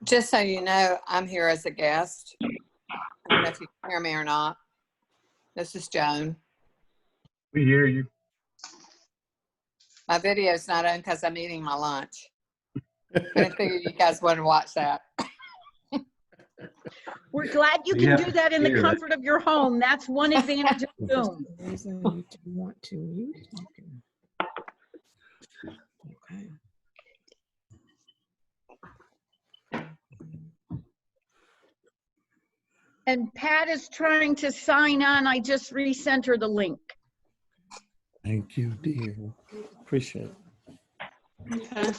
Just so you know, I'm here as a guest. I don't know if you can hear me or not. This is Joan. We hear you. My video's not on because I'm eating my lunch. But I figured you guys want to watch that. We're glad you can do that in the comfort of your home. That's one advantage of Zoom. Reason you want to mute, you can. Okay. And Pat is trying to sign on. I just resent her the link. Thank you, dear. Appreciate it. Okay.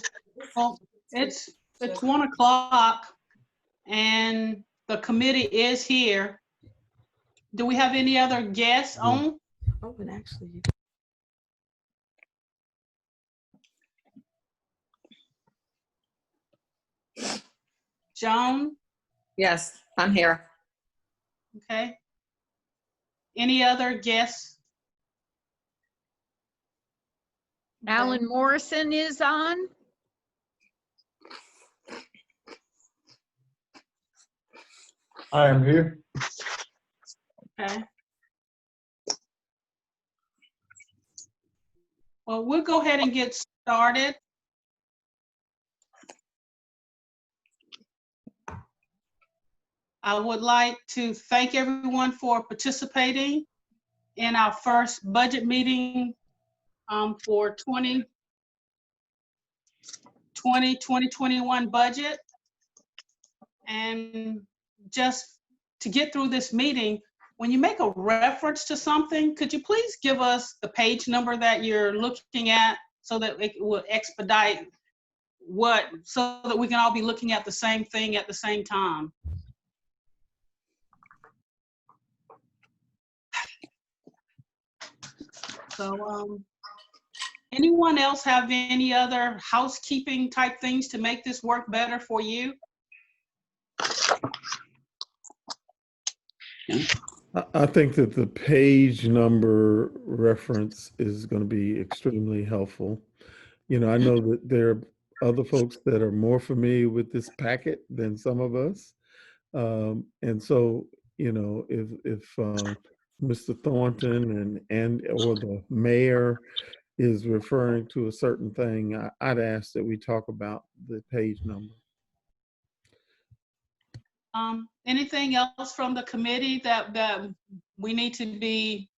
Well, it's 1 o'clock and the committee is here. Do we have any other guests on? Oh, and actually, Joan? Yes, I'm here. Okay. Any other guests? Alan Morrison is on. I am here. Okay. Well, we'll go ahead and get started. I would like to thank everyone for participating in our first budget meeting for 2021 budget. And just to get through this meeting, when you make a reference to something, could you please give us the page number that you're looking at so that it will expedite so that we can all be looking at the same thing at the same time? So anyone else have any other housekeeping type things to make this work better for you? I think that the page number reference is going to be extremely helpful. You know, I know that there are other folks that are more familiar with this packet than some of us. And so, you know, if Mr. Thornton or the mayor is referring to a certain thing, I'd ask that we talk about the page number. Anything else from the committee that we need to be,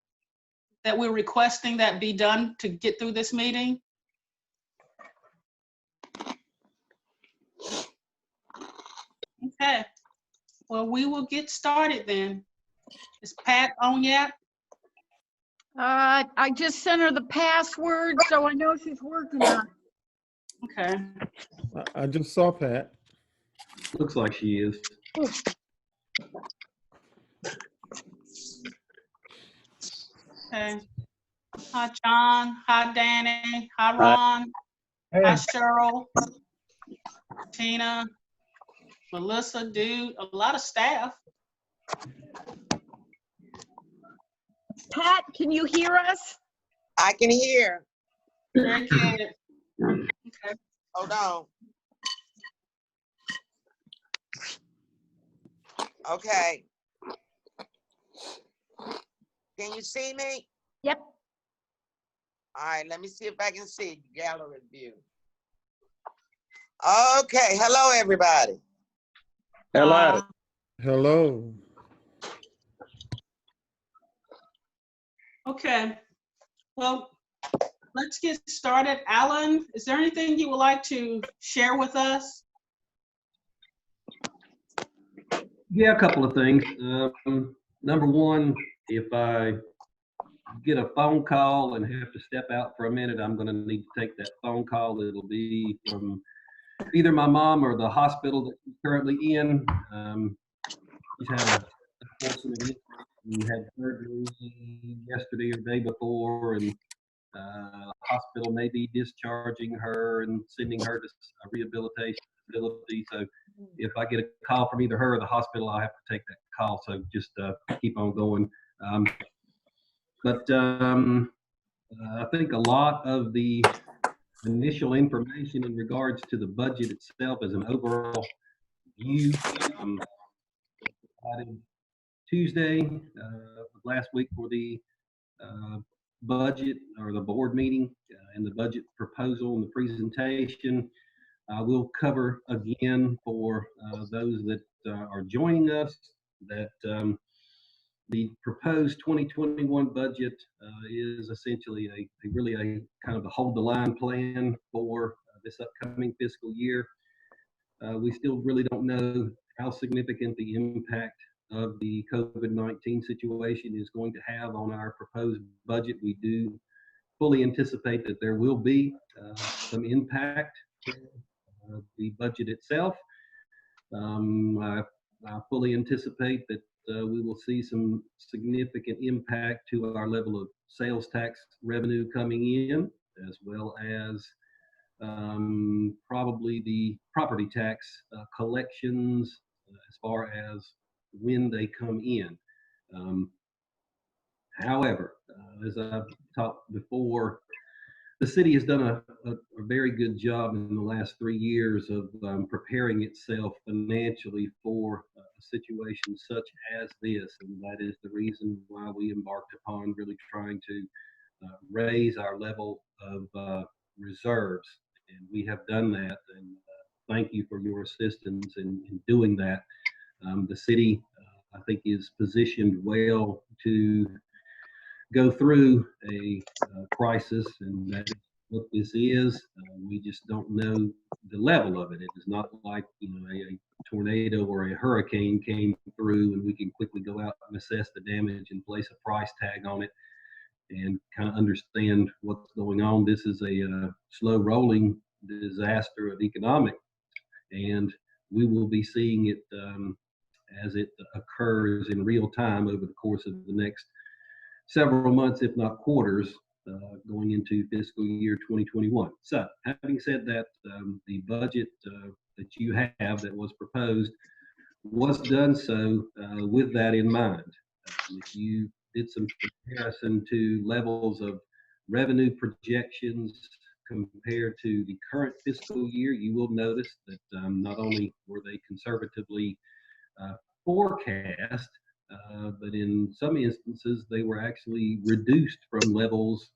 that we're requesting that be done to get through this meeting? Okay, well, we will get started then. Is Pat on yet? I just sent her the password, so I know she's working on it. Okay. I just saw Pat. Looks like she is. Okay. Hi, John. Hi, Danny. Hi, Ron. Hey. Hi, Cheryl. Tina. Melissa, Dude, a lot of staff. Pat, can you hear us? I can hear. Very good. Okay. Hold on. Okay. Can you see me? Yep. All right, let me see if I can see gallery view. Okay, hello everybody. Hello. Hello. Okay. Well, let's get started. Alan, is there anything you would like to share with us? Yeah, a couple of things. Number one, if I get a phone call and have to step out for a minute, I'm going to need to take that phone call. It'll be from either my mom or the hospital that she's currently in. She's had a unfortunate injury. We had surgery yesterday or the day before, and the hospital may be discharging her and sending her to a rehabilitation facility. So if I get a call from either her or the hospital, I'll have to take that call. So just keep on going. I think a lot of the initial information in regards to the budget itself as an overall review. Provided Tuesday last week for the budget or the board meeting and the budget proposal and the presentation. We'll cover again for those that are joining us that the proposed 2021 budget is essentially really a kind of a hold the line plan for this upcoming fiscal year. We still really don't know how significant the impact of the COVID-19 situation is going to have on our proposed budget. We do fully anticipate that there will be some impact to the budget itself. I fully anticipate that we will see some significant impact to our level of sales tax revenue coming in, as well as probably the property tax collections as far as when they come in. However, as I've talked before, the city has done a very good job in the last 3 years of preparing itself financially for a situation such as this. And that is the reason why we embarked upon really trying to raise our level of reserves. And we have done that. And thank you for your assistance in doing that. The city, I think, is positioned well to go through a crisis, and that is what this is. We just don't know the level of it. It is not like a tornado or a hurricane came through and we can quickly go out and assess the damage and place a price tag on it and kind of understand what's going on. This is a slow rolling disaster of economic, and we will be seeing it as it occurs in real time over the course of the next several months, if not quarters, going into fiscal year 2021. So, having said that, the budget that you have that was proposed was done so with that in mind. If you did some comparison to levels of revenue projections compared to the current fiscal year, you will notice that not only were they conservatively forecast, but in some instances, they were actually reduced from levels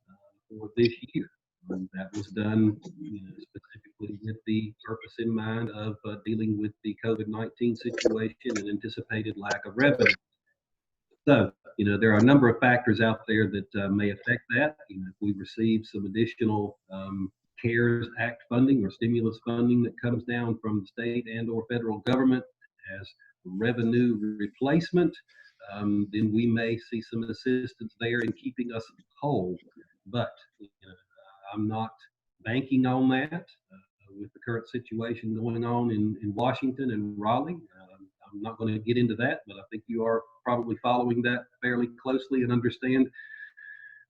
for this year. That was done specifically with the purpose in mind of dealing with the COVID-19 situation and anticipated lack of revenue. So, there are a number of factors out there that may affect that. If we receive some additional CARES Act funding or stimulus funding that comes down from the state and or federal government as revenue replacement, then we may see some assistance there in keeping us whole. But I'm not banking on that with the current situation going on in Washington and Raleigh. I'm not going to get into that, but I think you are probably following that fairly closely and understand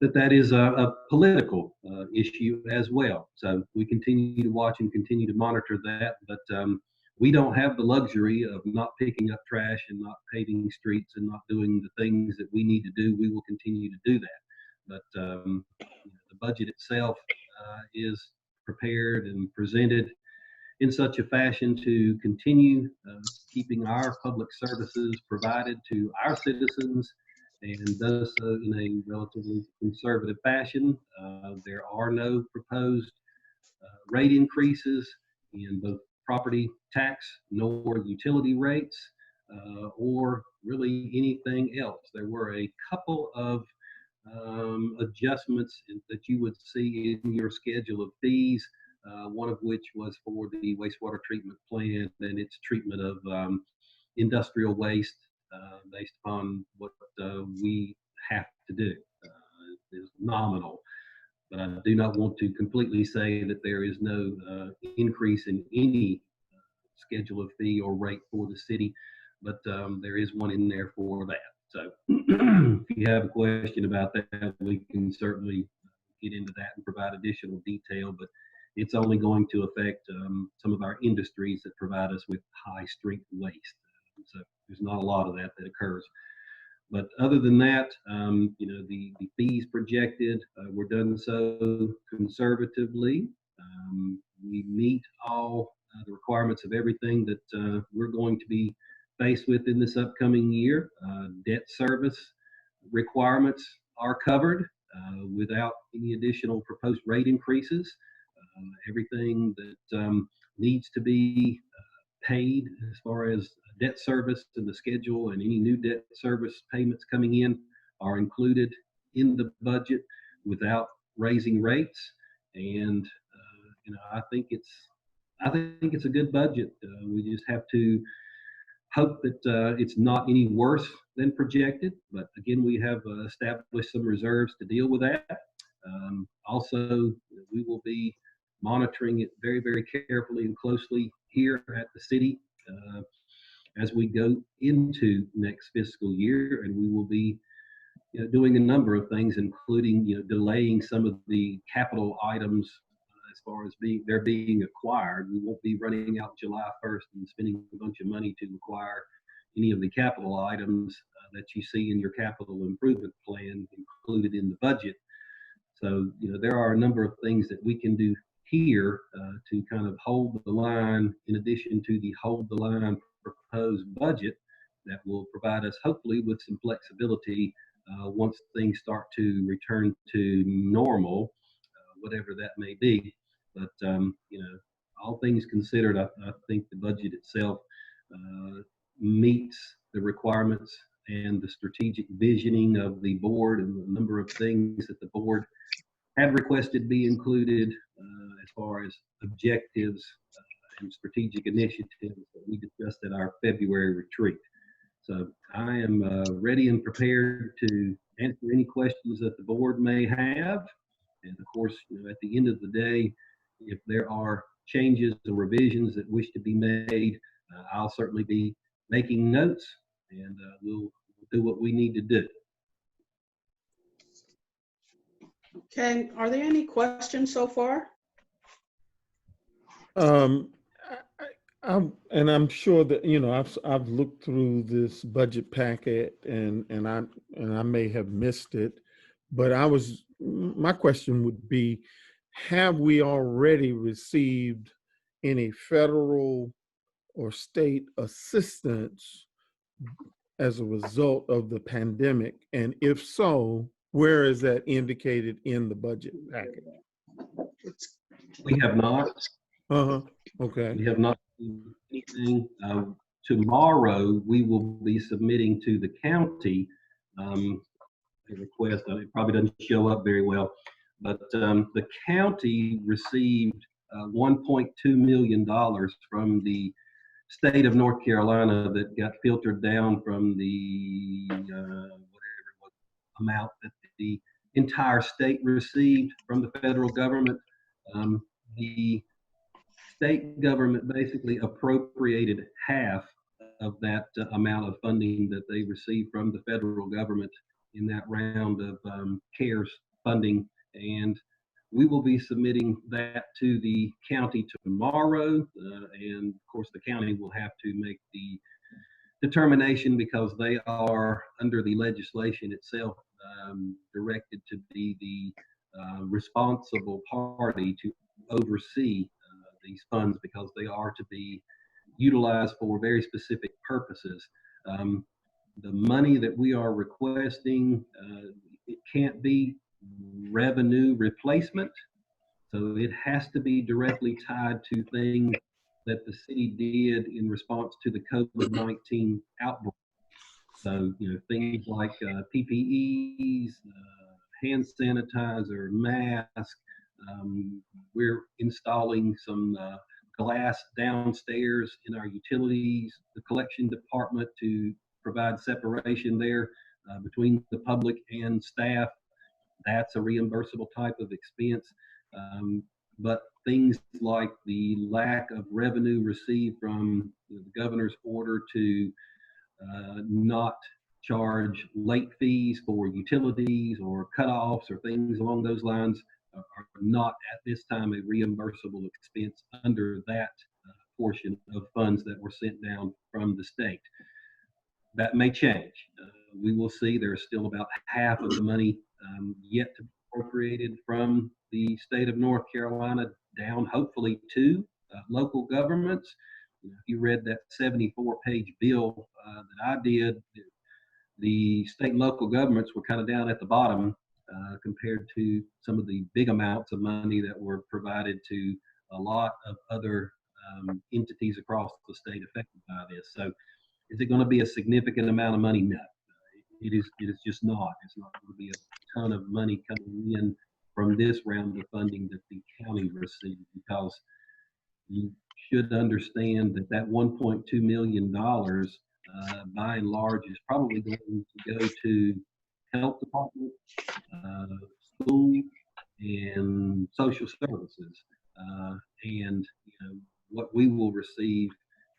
that that is a political issue as well. So we continue to watch and continue to monitor that, but we don't have the luxury of not picking up trash and not paving streets and not doing the things that we need to do. We will continue to do that. But the budget itself is prepared and presented in such a fashion to continue keeping our public services provided to our citizens, and does so in a relatively conservative fashion. There are no proposed rate increases in both property tax nor utility rates or really anything else. There were a couple of adjustments that you would see in your schedule of fees, one of which was for the wastewater treatment plant and its treatment of industrial waste based upon what we have to do. Is nominal. But I do not want to completely say that there is no increase in any schedule of fee or rate for the city, but there is one in there for that. So if you have a question about that, we can certainly get into that and provide additional detail, but it's only going to affect some of our industries that provide us with high strength waste. So there's not a lot of that occurs. But other than that, the fees projected were done so conservatively. We meet all the requirements of everything that we're going to be faced with in this upcoming year. Debt service requirements are covered without any additional proposed rate increases. Everything that needs to be paid as far as debt service and the schedule and any new debt service payments coming in are included in the budget without raising rates. And I think it's a good budget. We just have to hope that it's not any worse than projected. But again, we have established some reserves to deal with that. Also, we will be monitoring it very, very carefully and closely here at the city as we go into next fiscal year, and we will be doing a number of things, including delaying some of the capital items as far as they're being acquired. We won't be running out July 1st and spending a bunch of money to acquire any of the capital items that you see in your capital improvement plan included in the budget. So there are a number of things that we can do here to kind of hold the line, in addition to the hold the line proposed budget that will provide us hopefully with some flexibility once things start to return to normal, whatever that may be. But all things considered, I think the budget itself meets the requirements and the strategic visioning of the board and the number of things that the board have requested be included as far as objectives and strategic initiatives that we discussed at our February retreat. So I am ready and prepared to answer any questions that the board may have. And of course, at the end of the day, if there are changes or revisions that wish to be made, I'll certainly be making notes, and we'll do what we need to do. Okay, are there any questions so far? I'm sure that I've looked through this budget packet and I may have missed it, but my question would be, have we already received any federal or state assistance as a result of the pandemic? And if so, where is that indicated in the budget packet? We have not. Okay. We have not seen anything. Tomorrow, we will be submitting to the county a request. It probably doesn't show up very well, but the county received $1.2 million from the state of North Carolina that got filtered down from the whatever amount that the entire state received from the federal government. The state government basically appropriated half of that amount of funding that they received from the federal government in that round of CARES funding. And we will be submitting that to the county tomorrow. And of course, the county will have to make the determination, because they are, under the legislation itself, directed to be the responsible party to oversee these funds, because they are to be utilized for very specific purposes. The money that we are requesting, it can't be revenue replacement. So it has to be directly tied to things that the city did in response to the COVID-19 outbreak. So, things like PPEs, hand sanitizer, masks. We're installing some glass downstairs in our utilities, the collection department, to provide separation there between the public and staff. That's a reimbursable type of expense. But things like the lack of revenue received from the governor's order to not charge late fees for utilities or cutoffs or things along those lines are not at this time a reimbursable expense under that portion of funds that were sent down from the state. That may change. We will see. There's still about half of the money yet to be appropriated from the state of North Carolina, down hopefully to local governments. You know, if you read that 74-page bill that I did, the state and local governments were kind of down at the bottom compared to some of the big amounts of money that were provided to a lot of other entities across the state affected by this. So is it going to be a significant amount of money? No, it is just not. It's not going to be a ton of money coming in from this round of funding that the county received, because you should understand that that $1.2 million by and large is probably going to go to health department, school, and social services. And you know, what we will receive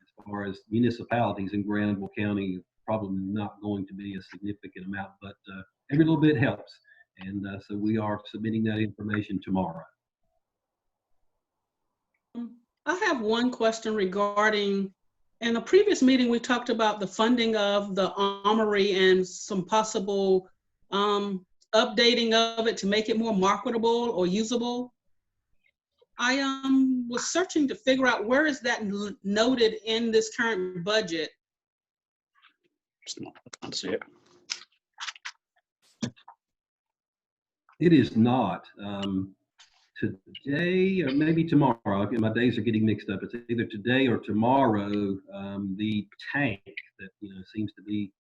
as far as municipalities in Granville County is probably not going to be a significant amount, but every little bit helps. And so we are submitting that information tomorrow. I have one question regarding, in a previous meeting, we talked about the funding of the armory and some possible updating of it to make it more marketable or usable. I was searching to figure out where is that noted in this current budget. Let's see it. It is not. Today or maybe tomorrow, my days are getting mixed up. It's either today or tomorrow. The tank that seems to be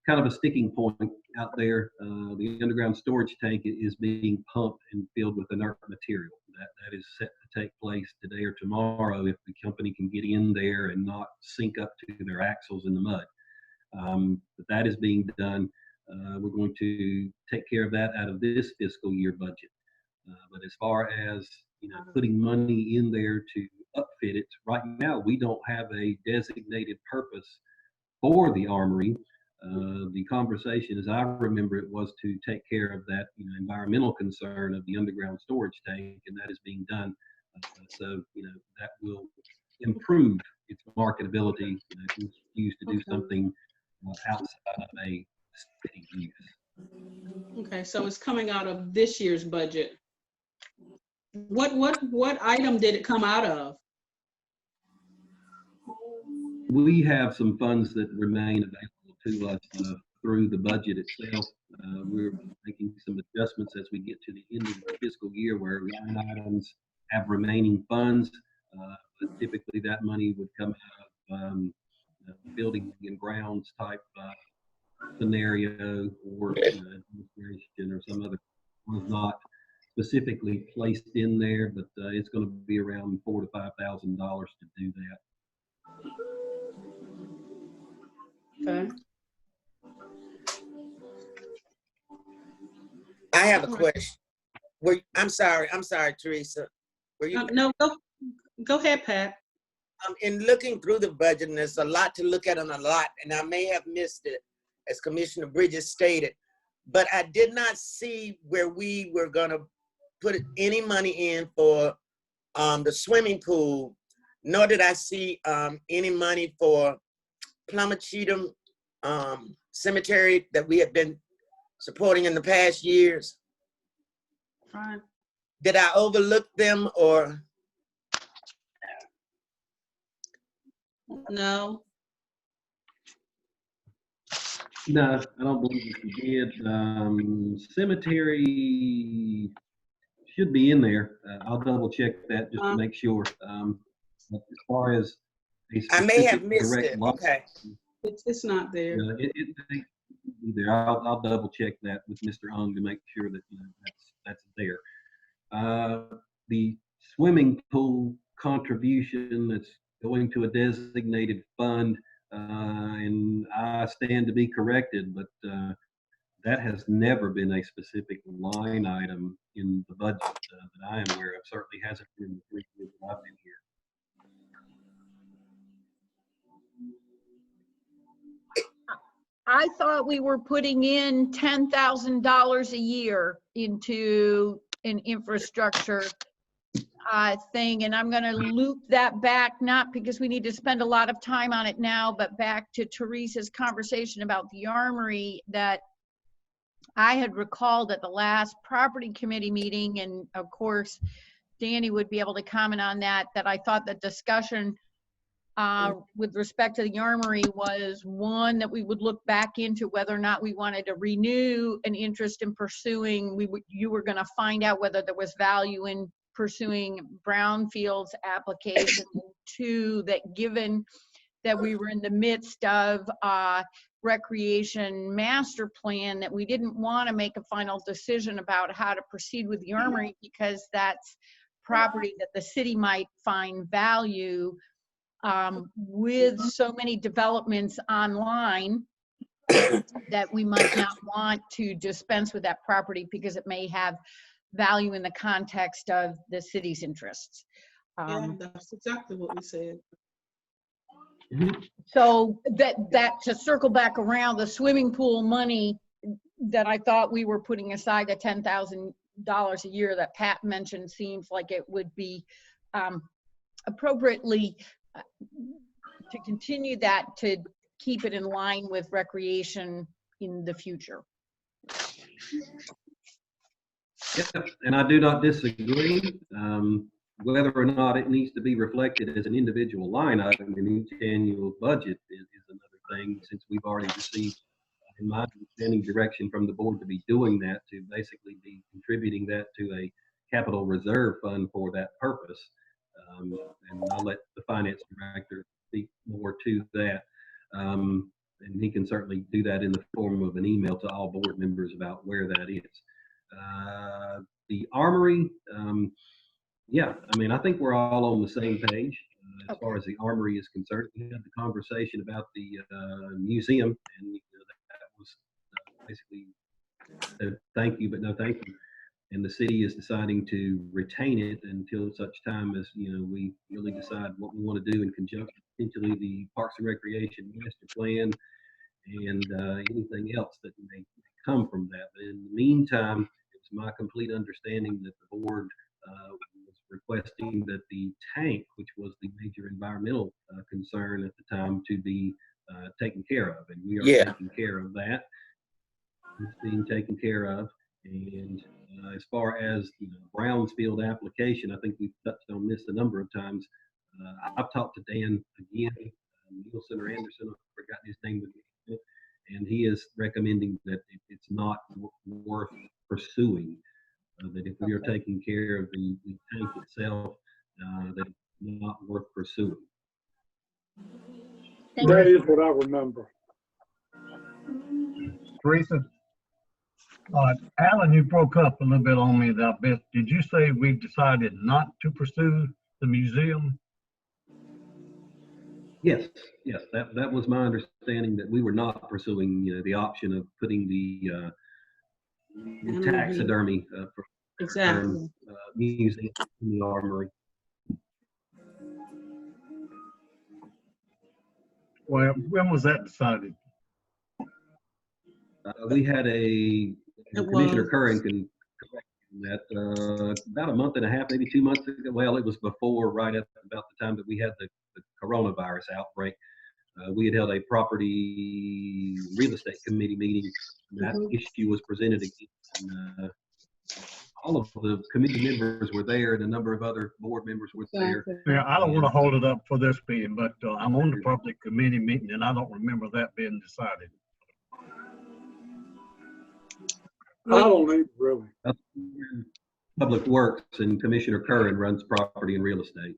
kind of a sticking point out there, the underground storage tank is being pumped and filled with inert material. That is set to take place today or tomorrow if the company can get in there and not sink up to their axles in the mud. But that is being done. We're going to take care of that out of this fiscal year budget. But as far as putting money in there to upfit it, right now we don't have a designated purpose for the armory. The conversation, as I remember it, was to take care of that environmental concern of the underground storage tank, and that is being done. So that will improve its marketability if it's used to do something outside of a city use. Okay, so it's coming out of this year's budget. What item did it come out of? We have some funds that remain available to us through the budget itself. We're making some adjustments as we get to the end of the fiscal year where line items have remaining funds. But typically that money would come out of building and grounds type scenario, or administration or some other. Was not specifically placed in there, but it's going to be around $4,000 to $5,000 to do that. Okay. I have a question. I'm sorry, Teresa. Were you? No, go ahead, Pat. In looking through the budget, and there's a lot to look at and a lot, and I may have missed it, as Commissioner Bridges stated, but I did not see where we were gonna put any money in for the swimming pool, nor did I see any money for Plummer Cheatham Cemetery that we have been supporting in the past years. Fine. Did I overlook them or? No. No, I don't believe that you did. Cemetery should be in there. I'll double check that just to make sure. As far as I may have missed it. line, Okay. It's not there. Either. I'll double check that with Mr. Ung to make sure that that's there. The swimming pool contribution that's going to a designated fund, and I stand to be corrected, but that has never been a specific line item in the budget that I am aware of. Certainly hasn't been in the 3 years that I've been here. I thought we were putting in $10,000 a year into an infrastructure thing, and I'm going to loop that back, not because we need to spend a lot of time on it now, but back to Teresa's conversation about the armory that I had recalled at the last property committee meeting, and of course Danny would be able to comment on that, that I thought the discussion with respect to the armory was one, that we would look back into whether or not we wanted to renew an interest in pursuing, you were gonna find out whether there was value in pursuing brownfields application. Two, that given that we were in the midst of recreation master plan, that we didn't want to make a final decision about how to proceed with the armory, because that's property that the city might find value with so many developments online, that we might not want to dispense with that property because it may have value in the context of the city's interests. Yeah, that's exactly what we said. So that to circle back around, the swimming pool money that I thought we were putting aside, the $10,000 a year that Pat mentioned, seems like it would be appropriately to continue that, to keep it in line with recreation in the future. Yeah, and I do not disagree. Whether or not it needs to be reflected as an individual line item in each annual budget is another thing, since we've already received, in my understanding, direction from the board to be doing that, to basically be contributing that to a capital reserve fund for that purpose. And I'll let the finance director speak more to that. And he can certainly do that in the form of an email to all board members about where that is. The armory, yeah, I mean, I think we're all on the same page as far as the armory is concerned. We had the conversation about the museum, and that was basically thank you, but no thank you. And the city is deciding to retain it until such time as, we really decide what we want to do in conjunction, potentially the Parks and Recreation Master Plan and anything else that may come from that. But in the meantime, it's my complete understanding that the board was requesting that the tank, which was the major environmental concern at the time, to be taken care of. And we are taking care of that. It's being taken care of. And as far as Brownsfield application, I think we've touched on this a number of times. I've talked to Dan again, Nielsen or Anderson, I've forgotten his name, and he is recommending that it's not worth pursuing. That if we are taking care of the tank itself, that it's not worth pursuing. That is what I remember. Teresa? Alan, you broke up a little bit on me that bit. Did you say we decided not to pursue the museum? Yes, that was my understanding, that we were not pursuing, the option of putting the taxidermy for Exactly. museum in the armory. Well, when was that decided? We had Commissioner was. Curran can correct that about a month and a half, maybe 2 months ago. Well, it was before, right at about the time that we had the coronavirus outbreak. We had held a property real estate committee meeting, and that issue was presented again. And, all of the committee members were there, and a number of other board members were there. Yeah, I don't want to hold it up for this meeting, but I'm on the public committee meeting, and I don't remember that being decided. I don't need really. Public Works, and Commissioner Curran runs property and real estate.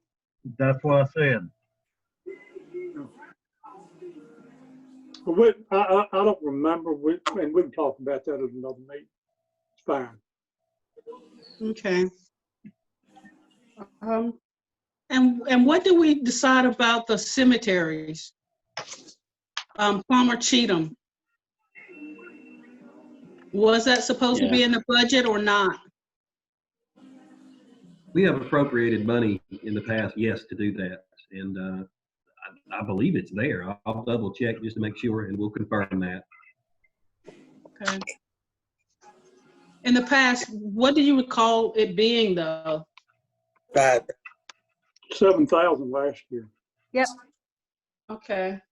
That's what I said. But I don't remember, and we can talk about that at another meeting. It's fine. Okay. And what did we decide about the cemeteries? Palmer Cheatham. Was that supposed to be in the budget or not? We have appropriated money in the past, yes, to do that. And I believe it's there. I'll double check just to make sure, and we'll confirm that. Okay. In the past, what do you recall it being though? 7,000 last year. Yep. Okay.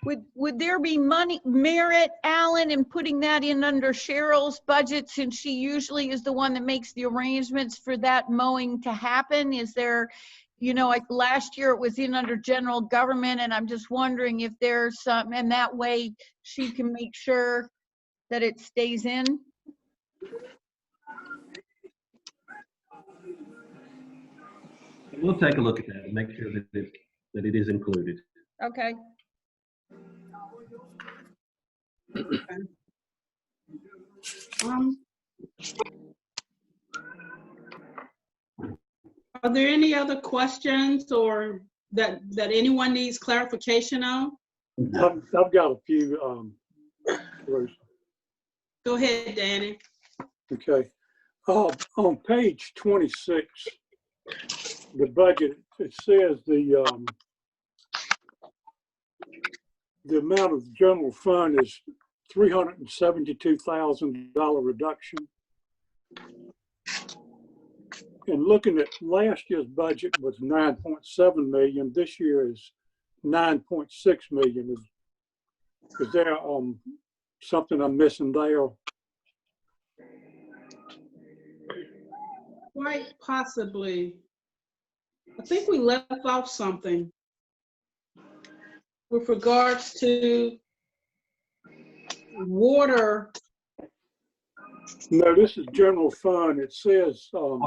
Would there be merit, Alan, in putting that in under Cheryl's budget, since she usually is the one that makes the arrangements for that mowing to happen? Is there, like last year it was in under general government, and I'm just wondering if there's some, and that way she can make sure that it stays in? We'll take a look at that and make sure that it is included. Okay. Are there any other questions or that anyone needs clarification on? I've got a few, Bruce. Go ahead, Danny. Okay. On page 26, the budget, it says the amount of general fund is $372,000 reduction. And looking at last year's budget was 9.7 million. This year is 9.6 million. Is there something I'm missing there? Quite possibly. I think we left off something with regards to water. No, this is general fund. It says on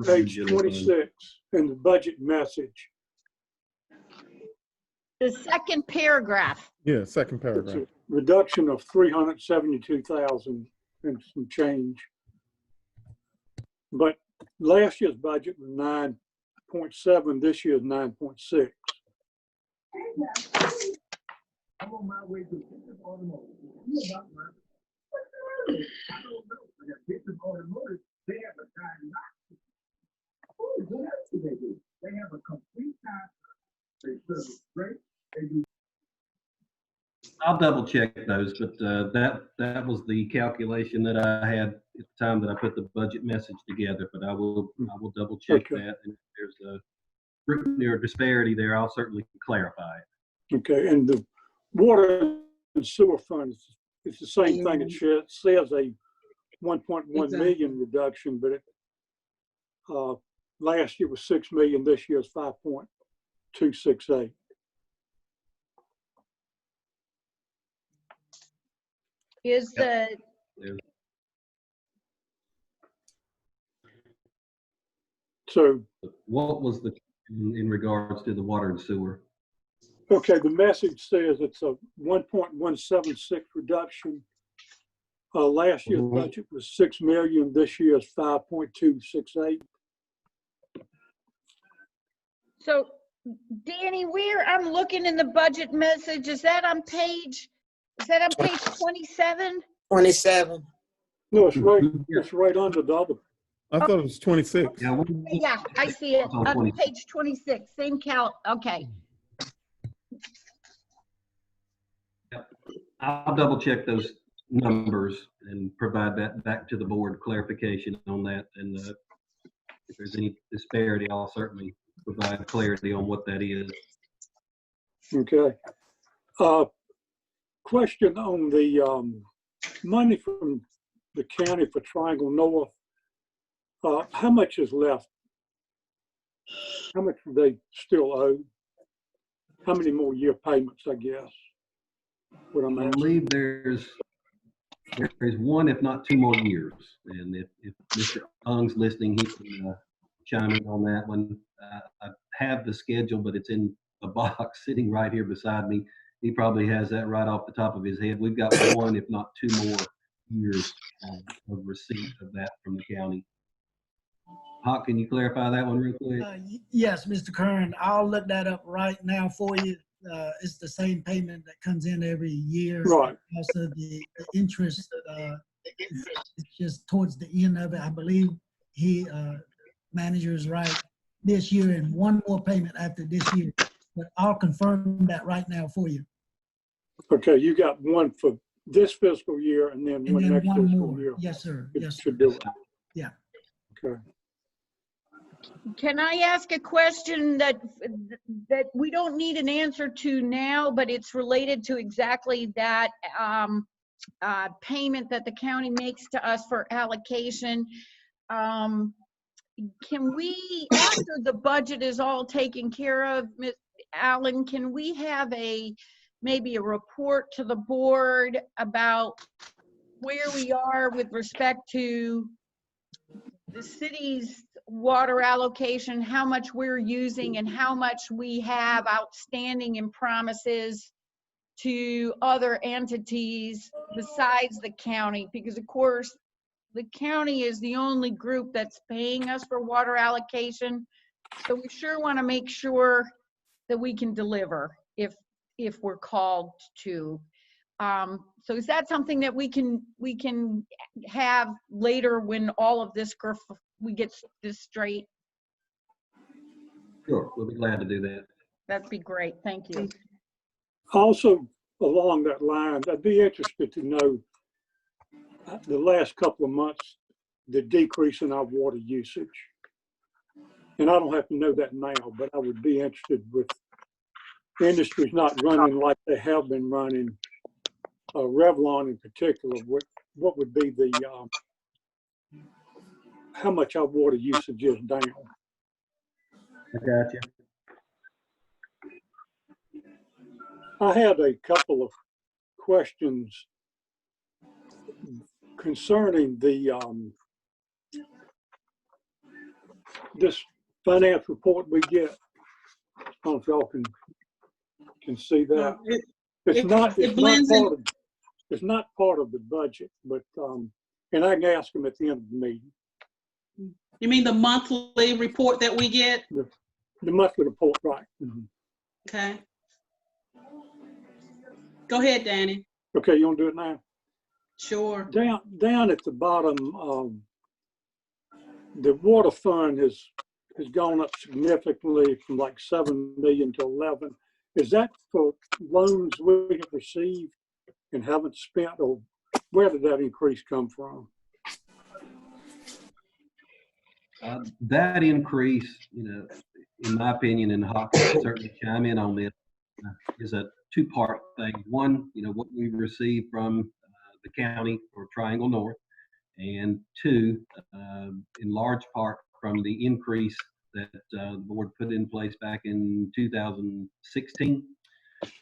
page 26 in the budget message. The second paragraph. Yeah, second It's paragraph. a reduction of 372,000 and some change. But last year's budget was 9.7, this year's 9.6. I'm on my way to they have a diagnostic. They have a complete time. They service great. They do. I'll double check those, but that was the calculation that I had at the time that I put the budget message together. But I will double check Okay. that. And if there's a scrutiny or disparity there, I'll certainly clarify it. Okay, and the water and sewer funds, it's the same thing. It says a 1.1 million reduction, but it last year was 6 million. This year is 5.268. Is the, So, What was the in regards to the water and sewer? okay, the message says it's a 1.176 reduction. Last year's budget was 6 million. This year is 5.268. so Danny, I'm looking in the budget message, is that on page 27? 27. No, it's right under the other. I thought it was 26. Yeah, Yeah, I see it, On on 20. page 26, same count, okay. I'll double check those numbers and provide that back to the board clarification on that. And if there's any disparity, I'll certainly provide clarity on what that is. Okay. Question on the money from the county for Triangle North. How much is left? How much do they still owe? How many more year payments, I guess? What I'm I asking. believe there's one, if not two more years. And if Mr. Ung's listening, he can chime in on that one. I have the schedule, but it's in a box sitting right here beside me. He probably has that right off the top of his head. We've got one, if not two more years of receipt of that from the county. Hawk, can you clarify that one real quick? Yes, Mr. Kern, I'll look that up right now for you. It's the same payment that comes in every year. Right. Also, the interest, it's just towards the end of it. I believe manager is right, this year and one more payment after this year. But I'll confirm that right now for you. Okay, you got one for this fiscal year and then And one then next one fiscal more. year. Yes, sir. It Yes, sir. should do it. Yeah. Okay. Can I ask a question that we don't need an answer to now, but it's related to exactly that payment that the county makes to us for allocation? Can we, after the budget is all taken care of, Ms. Allen, can we have maybe a report to the board about where we are with respect to the city's water allocation, how much we're using and how much we have outstanding in promises to other entities besides the county? Because of course, the county is the only group that's paying us for water allocation. So we sure want to make sure that we can deliver if we're called to. So is that something that we can have later when all of this, we get this straight? Sure, we'll be glad to do that. That'd be great. Thank you. Also, along that line, I'd be interested to know the last couple of months, the decrease in our water usage. And I don't have to know that now, but I would be interested with industries not running like they have been running, Revlon in particular, what would be the, how much our water usage is down? I got you. I had a couple of questions concerning the this finance report we get. I don't know if y'all can see that. It's not part of the budget, but and I can ask them at the end of the meeting. You mean the monthly report that we get? The monthly report, right? Mm-hmm. Okay. Go ahead, Danny. Okay, you want to do it now? Sure. Down at the bottom, the water fund has gone up significantly from like 7 million to 11. Is that for loans we have received and haven't spent, or where did that increase come from? That increase, in my opinion, and Hawk can certainly chime in on this, is a two-part thing. One, what we receive from the county or Triangle North, and two, in large part from the increase that the board put in place back in 2016.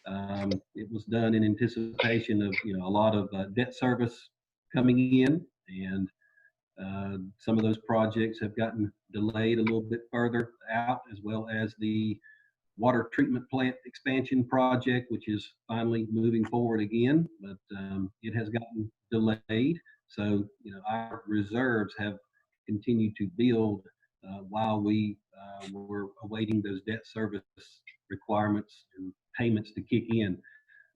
It was done in anticipation of a lot of debt service coming in, and some of those projects have gotten delayed a little bit further out, as well as the water treatment plant expansion project, which is finally moving forward again, but it has gotten delayed. So, our reserves have continued to build while we were awaiting those debt service requirements and payments to kick in.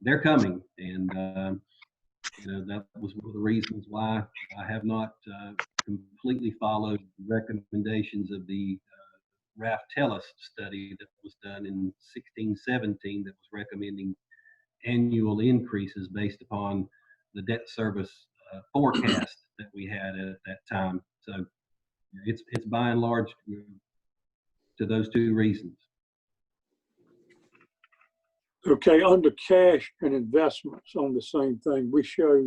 They're coming, and that was one of the reasons why I have not completely followed the recommendations of the Raftellus study that was done in 16-17 that was recommending annual increases based upon the debt service forecast that we had at that time. So it's by and large to those two reasons. Okay, under cash and investments on the same thing, we show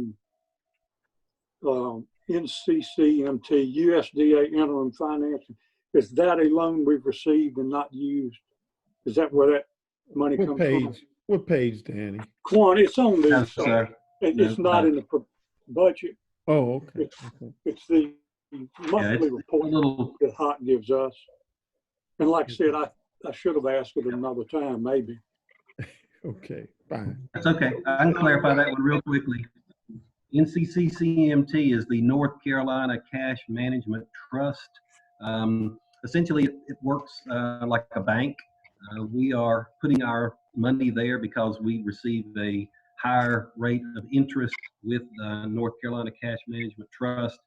NCCMT, USDA interim financing. Is that a loan we've received and not used? Is that where that money comes from? What page, Danny? Quan, it's on the, No, sir. it's not in the budget. Oh, okay. It's the monthly report that Hot gives us. And like I said, I should have asked it another time, maybe. Okay, fine. That's okay. I can clarify that one real quickly. NCCCMT is the North Carolina Cash Management Trust. Essentially, it works like a bank. We are putting our money there because we receive a higher rate of interest with North Carolina Cash Management Trust.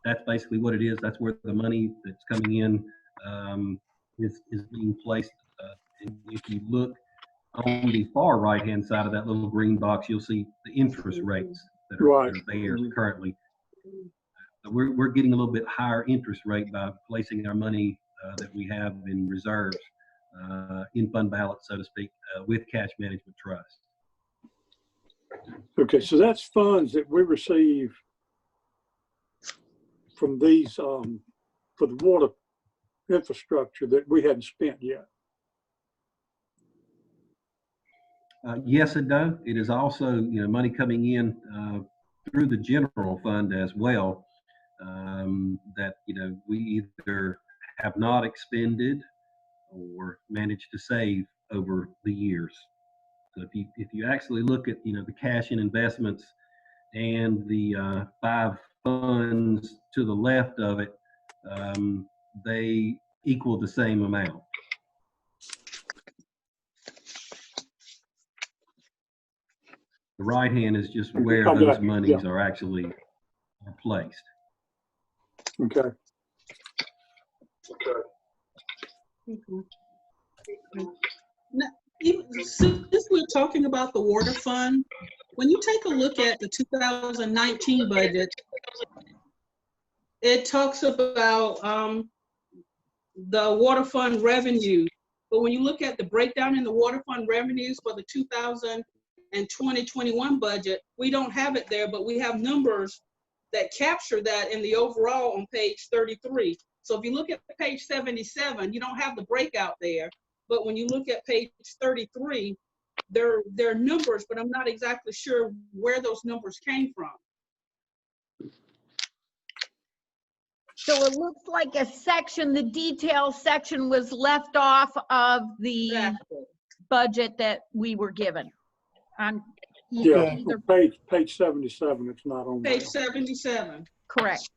That's basically what it is. That's where the money that's coming in is being placed. And if you look on the far right-hand side of that little green box, you'll see the interest rates that are there currently. we're getting a little bit higher interest rate by placing our money that we have in reserves, in fund balance, so to speak, with cash management trust. Okay, so that's funds that we receive from these, for the water infrastructure that we hadn't spent yet. Yes, it does. It is also, money coming in through the general fund as well, that, we either have not expended or managed to save over the years. So if you actually look at, the cash and investments and the 5 funds to the left of it, they equal the same amount. The right hand is just where those monies are actually placed. Okay. Now, since we're talking about the water fund, when you take a look at the 2019 budget, it talks about the water fund revenue. But when you look at the breakdown in the water fund revenues for the 2020-21 budget, we don't have it there, but we have numbers that capture that in the overall on page 33. So if you look at page 77, you don't have the breakout there. But when you look at page 33, there are numbers, but I'm not exactly sure where those numbers came from. So it looks like a section, the detail section was left off of the Exactly. budget that we were given. Yeah, Either- page 77, it's not on there. Page 77. Correct.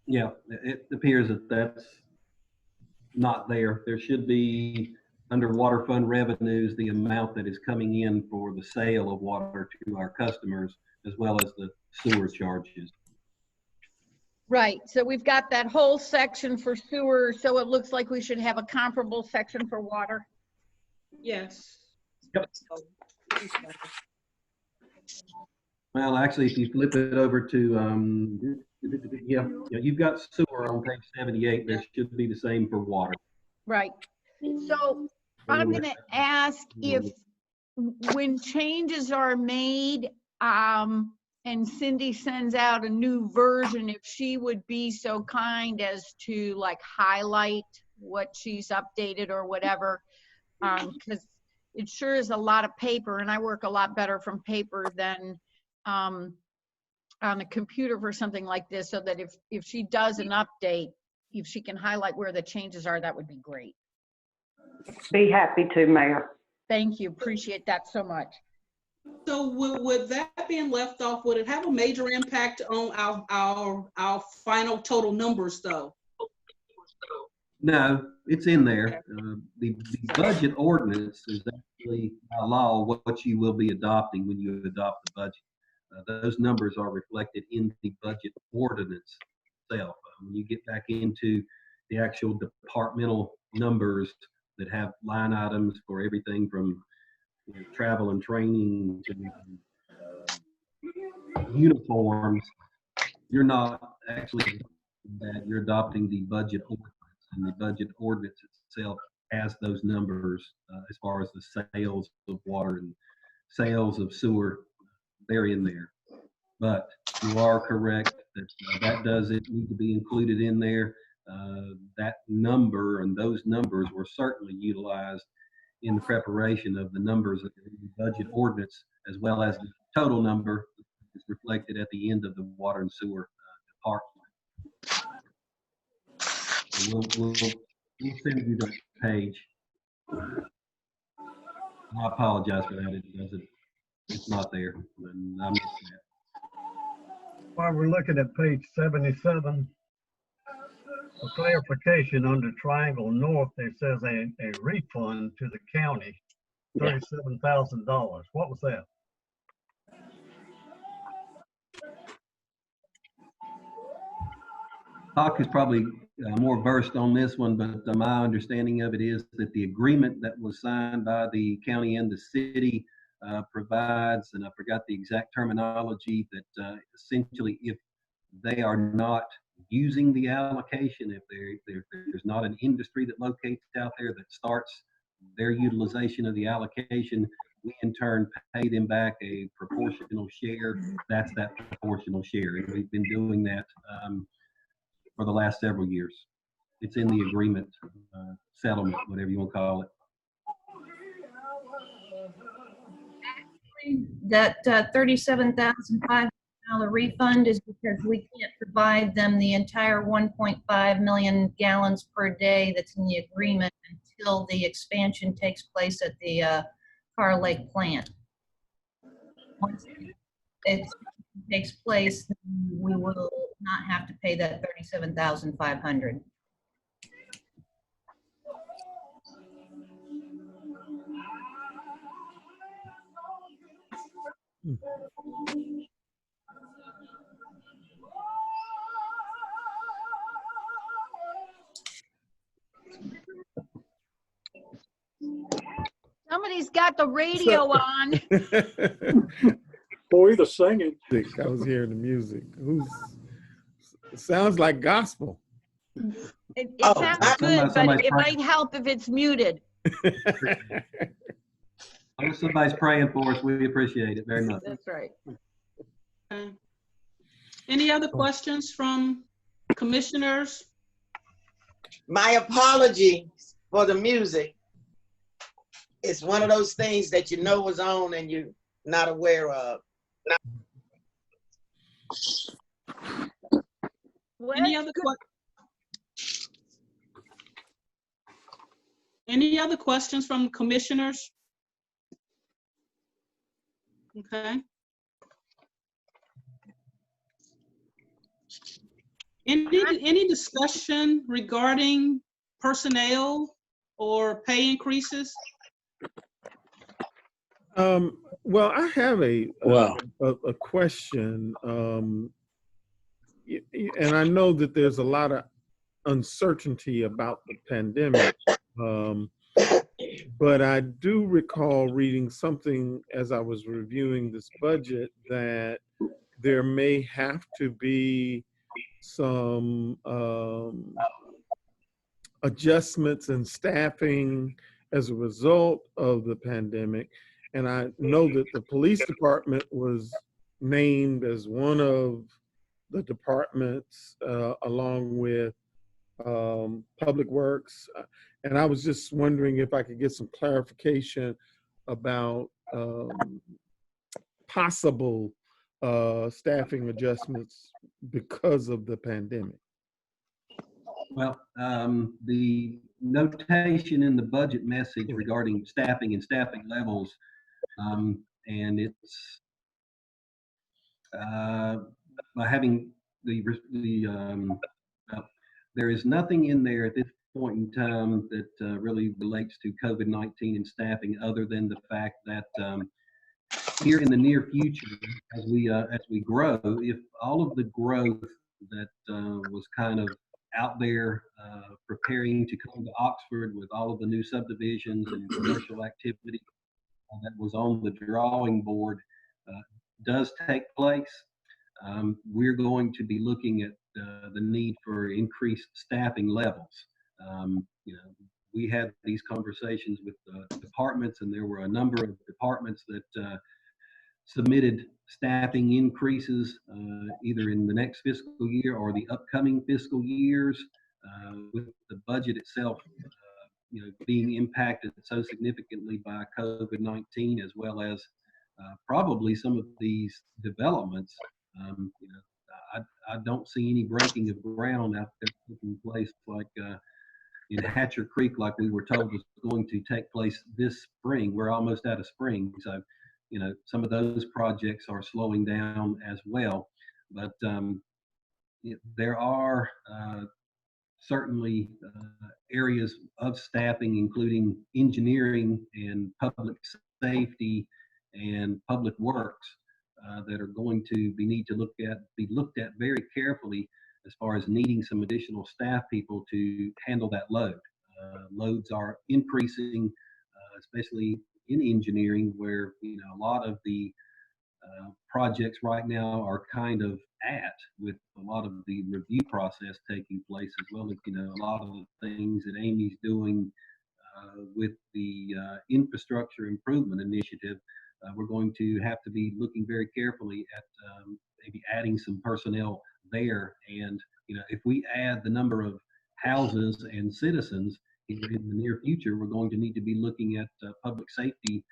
Yeah, it appears that that's not there. There should be, under water fund revenues, the amount that is coming in for the sale of water to our customers, as well as the sewer charges. Right, so we've got that whole section for sewer, so it looks like we should have a comparable section for water. Yes. Yep. Well, actually, if you flip it over to, yeah, you've got sewer on page 78. There should be the same for water. Right, so I'm gonna ask if, when changes are made, and Cindy sends out a new version, if she would be so kind as to like highlight what she's updated or whatever, because it sure is a lot of paper, and I work a lot better from paper than on a computer for something like this, so that if she does an update, if she can highlight where the changes are, that would be great. Be happy to, Mayor. Thank you, appreciate that so much. So with that being left off, would it have a major impact on our final total numbers though? No, it's in there. The budget ordinance is actually by law what you will be adopting when you adopt the budget. Those numbers are reflected in the budget ordinance itself. When you get back into the actual departmental numbers that have line items for everything from travel and training to uniforms, you're not actually that you're adopting the budget ordinance, and the budget ordinance itself has those numbers as far as the sales of water and sales of sewer. They're in there. But you are correct that that does need to be included in there. That number and those numbers were certainly utilized in the preparation of the numbers of the budget ordinance, as well as the total number is reflected at the end of the water and sewer department. We'll send you the page. I apologize for that. It's not there. And I missed that. While we're looking at page 77, for clarification, under Triangle North, there says a refund to the county, $37,000. What was that? Hawk is probably more versed on this one, but my understanding of it is that the agreement that was signed by the county and the city provides, and I forgot the exact terminology, that essentially if they are not using the allocation, if there's not an industry that locates out there that starts their utilization of the allocation, we in turn pay them back a proportional share. That's that proportional share. And we've been doing that for the last several years. It's in the agreement, settlement, whatever you want to call it. That $37,500 refund is because we can't provide them the entire 1.5 million gallons per day that's in the agreement until the expansion takes place at the Carr Lake plant. Once it takes place, we will not have to pay that $37,500. Somebody's got the radio on. Boy, the singing. I was hearing the music. It sounds like gospel. It Oh, sounds good, but it might help if it's muted. If somebody's praying for us, we appreciate it very much. That's right. Okay. Any other questions from commissioners? My apology for the music. It's one of those things that you know was on and you're not aware of. Any other questions from commissioners? Okay. Any discussion regarding personnel or pay increases? Well, I have a question, and I know that there's a lot of uncertainty about the pandemic, but I do recall reading something as I was reviewing this budget that there may have to be some adjustments in staffing as a result of the pandemic. And I know that the police department was named as one of the departments along with Public Works. And I was just wondering if I could get some clarification about possible staffing adjustments because of the pandemic. Well, the notation in the budget message regarding staffing and staffing levels, and it's by having there is nothing in there at this point in time that really relates to COVID-19 and staffing, other than the fact that here in the near future, as we grow, if all of the growth that was kind of out there preparing to come to Oxford with all of the new subdivisions and commercial activity that was on the drawing board does take place, we're going to be looking at the need for increased staffing levels. We had these conversations with departments, and there were a number of departments that submitted staffing increases either in the next fiscal year or the upcoming fiscal years, with the budget itself being impacted so significantly by COVID-19, as well as probably some of these developments. I don't see any breaking of ground out there taking place like in Hatcher Creek, like we were told was going to take place this spring. We're almost out of spring, so some of those projects are slowing down as well. But there are certainly areas of staffing, including engineering and public safety and public works, that are going to be looked at very carefully, as far as needing some additional staff people to handle that load. Loads are increasing, especially in engineering, where a lot of the projects right now are kind of with a lot of the review process taking place, as well as a lot of the things that Amy's doing with the infrastructure improvement initiative. We're going to have to be looking very carefully at maybe adding some personnel there. And if we add the number of houses and citizens in the near future, we're going to need to be looking at public safety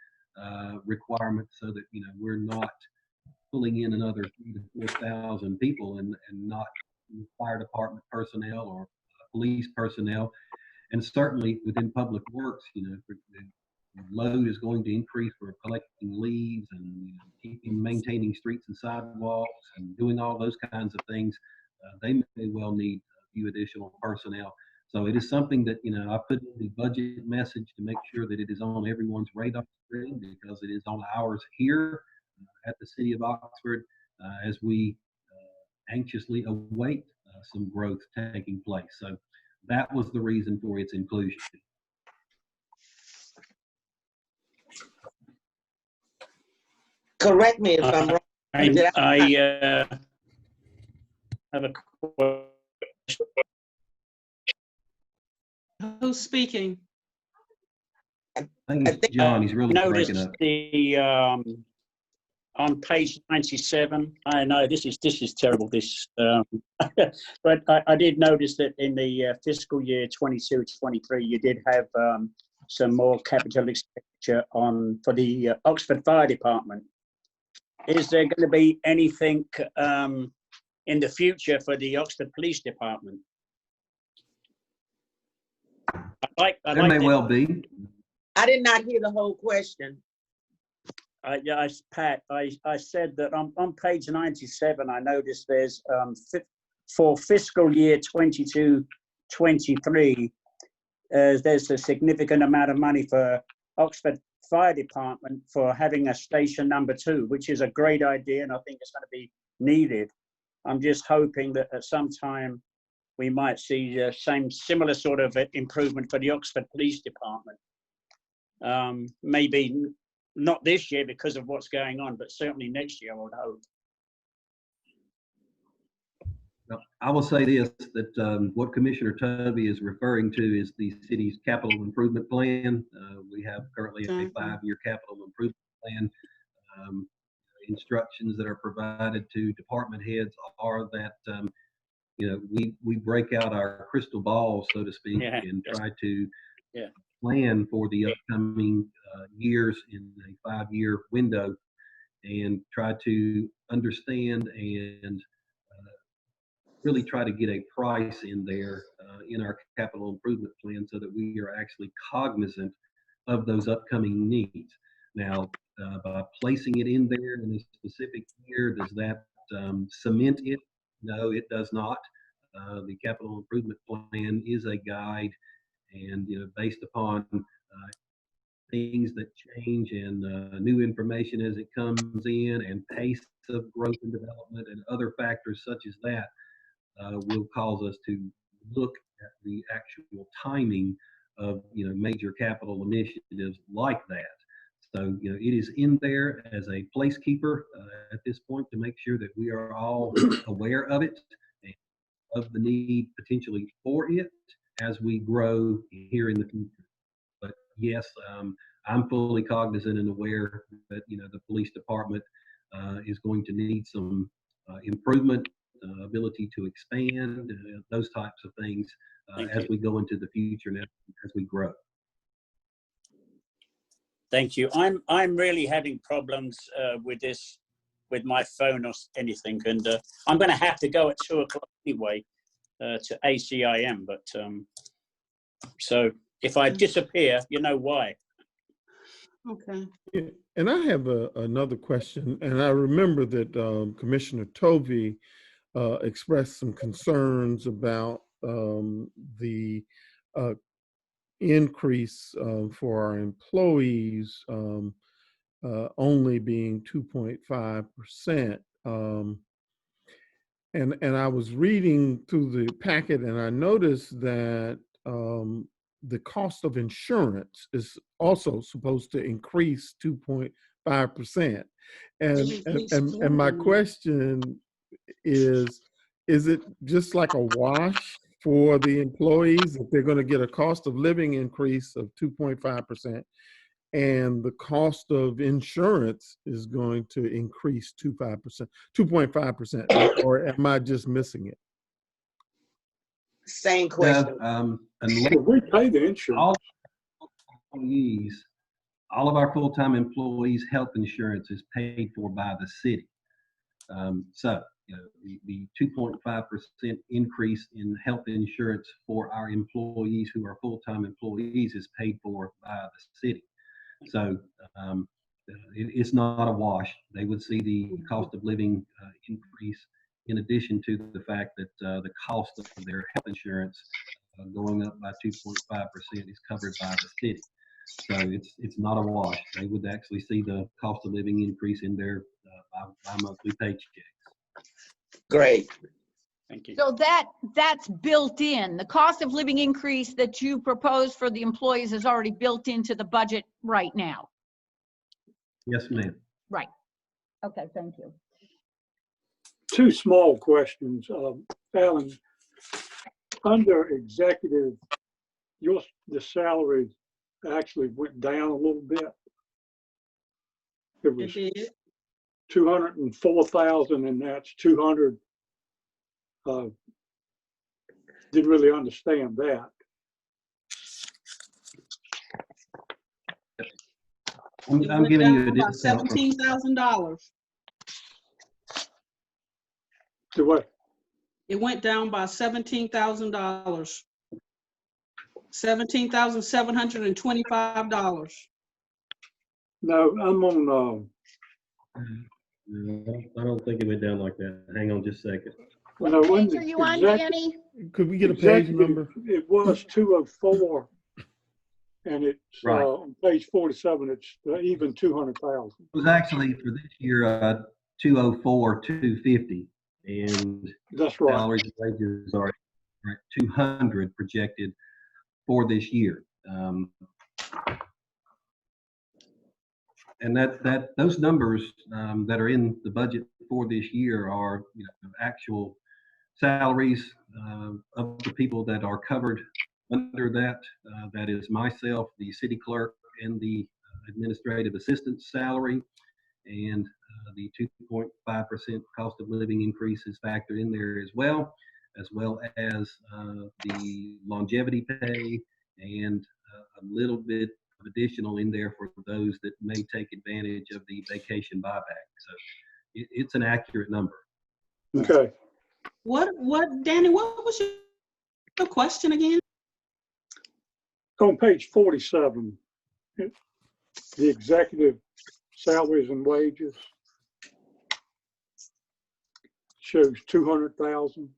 requirements, so that we're not pulling in another 3,000 to 4,000 people and not fire department personnel or police personnel. And certainly within public works, the load is going to increase for collecting leaves and maintaining streets and sidewalks and doing all those kinds of things. They may well need a few additional personnel. So it is something that I put in the budget message to make sure that it is on everyone's radar screen, because it is on ours here at the City of Oxford, as we anxiously await some growth taking place. So that was the reason for its inclusion. Correct me if I'm wrong. I have a question. Who's speaking? I think it's John. He's really breaking Noticed up. the on page 97. I know this is terrible. But I did notice that in the fiscal year 22-23, you did have some more capital expenditure for the Oxford Fire Department. Is there going to be anything in the future for the Oxford Police Department? There may well be. I did not hear the whole question. Pat, I said that on page 97, I noticed there's for fiscal year 22-23, there's a significant amount of money for Oxford Fire Department for having a station number 2, which is a great idea, and I think it's going to be needed. I'm just hoping that at some time we might see the similar sort of improvement for the Oxford Police Department. Maybe not this year because of what's going on, but certainly next year, I would hope. I will say this, that what Commissioner Tobey is referring to is the city's capital improvement plan. We have currently a 5-year capital improvement plan. Instructions that are provided to department heads are that we break out our crystal ball, so to speak, and try to plan for the upcoming years in a 5-year window, and try to understand and really try to get a price in there in our capital improvement plan, so that we are actually cognizant of those upcoming needs. Now, by placing it in there in a specific year, does that cement it? No, it does not. The capital improvement plan is a guide, and based upon things that change and new information as it comes in, and pace of growth and development and other factors such as that, will cause us to look at the actual timing of major capital initiatives like that. So it is in there as a placekeeper at this point, to make sure that we are all aware of it and of the need potentially for it as we grow here in the future. But yes, I'm fully cognizant and aware that the police department is going to need some improvement, ability to expand, those types of things as we go into the future and as we grow. Thank you. I'm really having problems with this, with my phone or anything, and I'm going to have to go at 2 o'clock anyway to ACIM. But so if I disappear, you know why. Okay. Yeah, and I have another question, and I remember that Commissioner Tovey expressed some concerns about the increase for our employees only being 2.5%. And I was reading through the packet and I noticed that the cost of insurance is also supposed to increase 2.5%. And my question is it just like a wash for the employees if they're going to get a cost of living increase of 2.5%? And the cost of insurance is going to increase 2.5%, or am I just missing it? Same question. Unless We pay the insurance. all of our full-time employees' health insurance is paid for by the city. So you know, the 2.5% increase in health insurance for our employees who are full-time employees is paid for by the city. So it's not a wash. They would see the cost of living increase in addition to the fact that the cost of their health insurance going up by 2.5% is covered by the city. So it's not a wash. They would actually see the cost of living increase in their bi-monthly paychecks. Great. Thank you. So that's built in. The cost of living increase that you propose for the employees is already built into the budget right now. Yes, ma'am. Right. Okay, thank you. Two small questions. Alan, under executive, the salary actually went down a little bit. It was 204,000 and that's 200. Didn't really understand that. I'm giving you a discount. $17,000. To what? It went down by $17,000. $17,725. No, I'm on, No, I don't think it went down like that. Hang on just a second. no, when Page the are you on, exec- Danny? Could we get a page executive, number? It was 204 and it's Right. on page 47, it's even 200,000. It was actually for this year 204, 250, and That's right. salaries and wages are at 200 projected for this year. And those numbers that are in the budget for this year are actual salaries of the people that are covered under that. That is myself, the city clerk, and the administrative assistant's salary, and the 2.5% cost of living increase is factored in there as well as the longevity pay and a little bit of additional in there for those that may take advantage of the vacation buyback. So it's an accurate number. Okay. Danny, what was your question again? On page 47, the executive salaries and wages shows 200,000.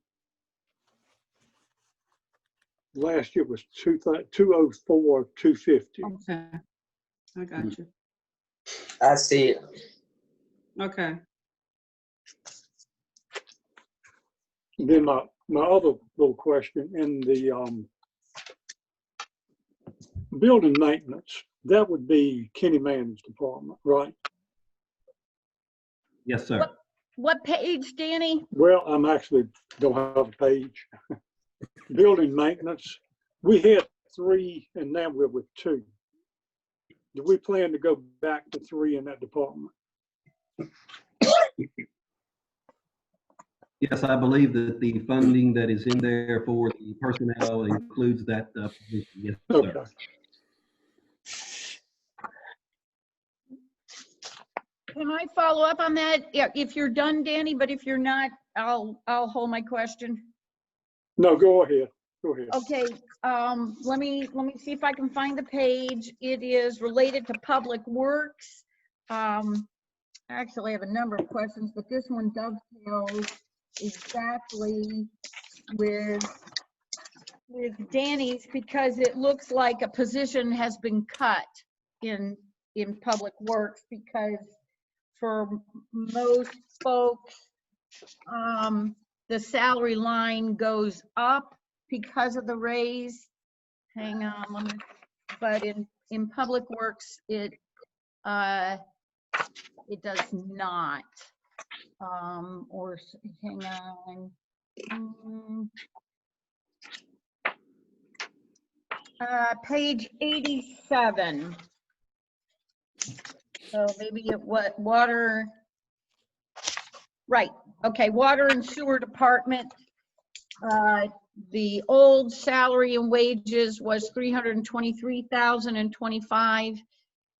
Last year was 204, 250. Okay, I got you. I see it. Okay. Then my other little question in the building maintenance, that would be Kenny Manning's department, right? Yes, sir. What page, Danny? Well, I'm actually don't have a page. Building maintenance, we had 3 and now we're with 2. Do we plan to go back to 3 in that department? Yes, I believe that the funding that is in there for the personnel includes that position. Yes, sir. Okay. Can I follow up on that? Yeah, if you're done, Danny, but if you're not, I'll hold my question. No, go ahead. Go ahead. Okay, let me see if I can find the page. It is related to Public Works. Actually, I have a number of questions, but this one dovetails exactly with Danny's because it looks like a position has been cut in Public Works because for most folks, the salary line goes up because of the raise. Hang on, let me, but in Public Works, it does not. Hang on. Page 87. So maybe it what water. Right. Okay. Water and Sewer Department. The old salary and wages was 323,025,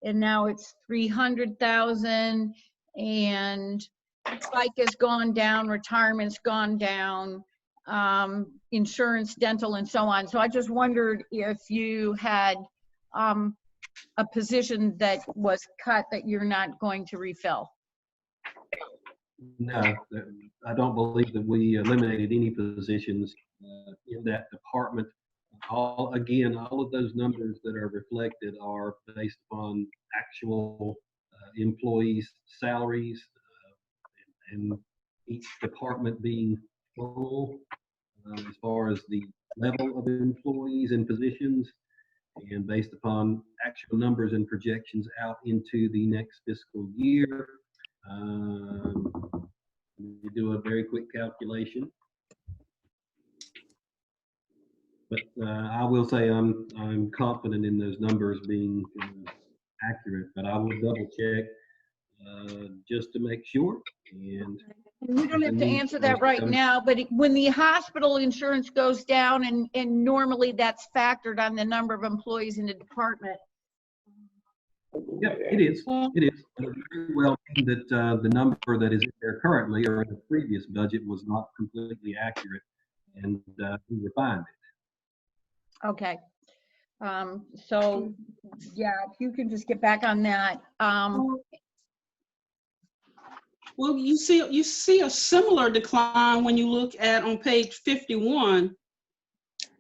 and now it's 300,000. And FICA has gone down, retirement's gone down, insurance, dental, and so on. So I just wondered if you had a position that was cut that you're not going to refill. No, I don't believe that we eliminated any positions in that department. All of those numbers that are reflected are based upon actual employees' salaries and each department being full as far as the level of employees and positions, and based upon actual numbers and projections out into the next fiscal year. You do a very quick calculation, but I will say I'm confident in those numbers being accurate. But I will double check just to make sure. And you don't have to answer that right now, but when the hospital insurance goes down, and normally that's factored on the number of employees in the department. Yeah, it is. It is. It very well mean that the number that is in there currently or in the previous budget was not completely accurate, and we refined it. Okay. So yeah, if you can just get back on that. Well, you see a similar decline when you look at on page 51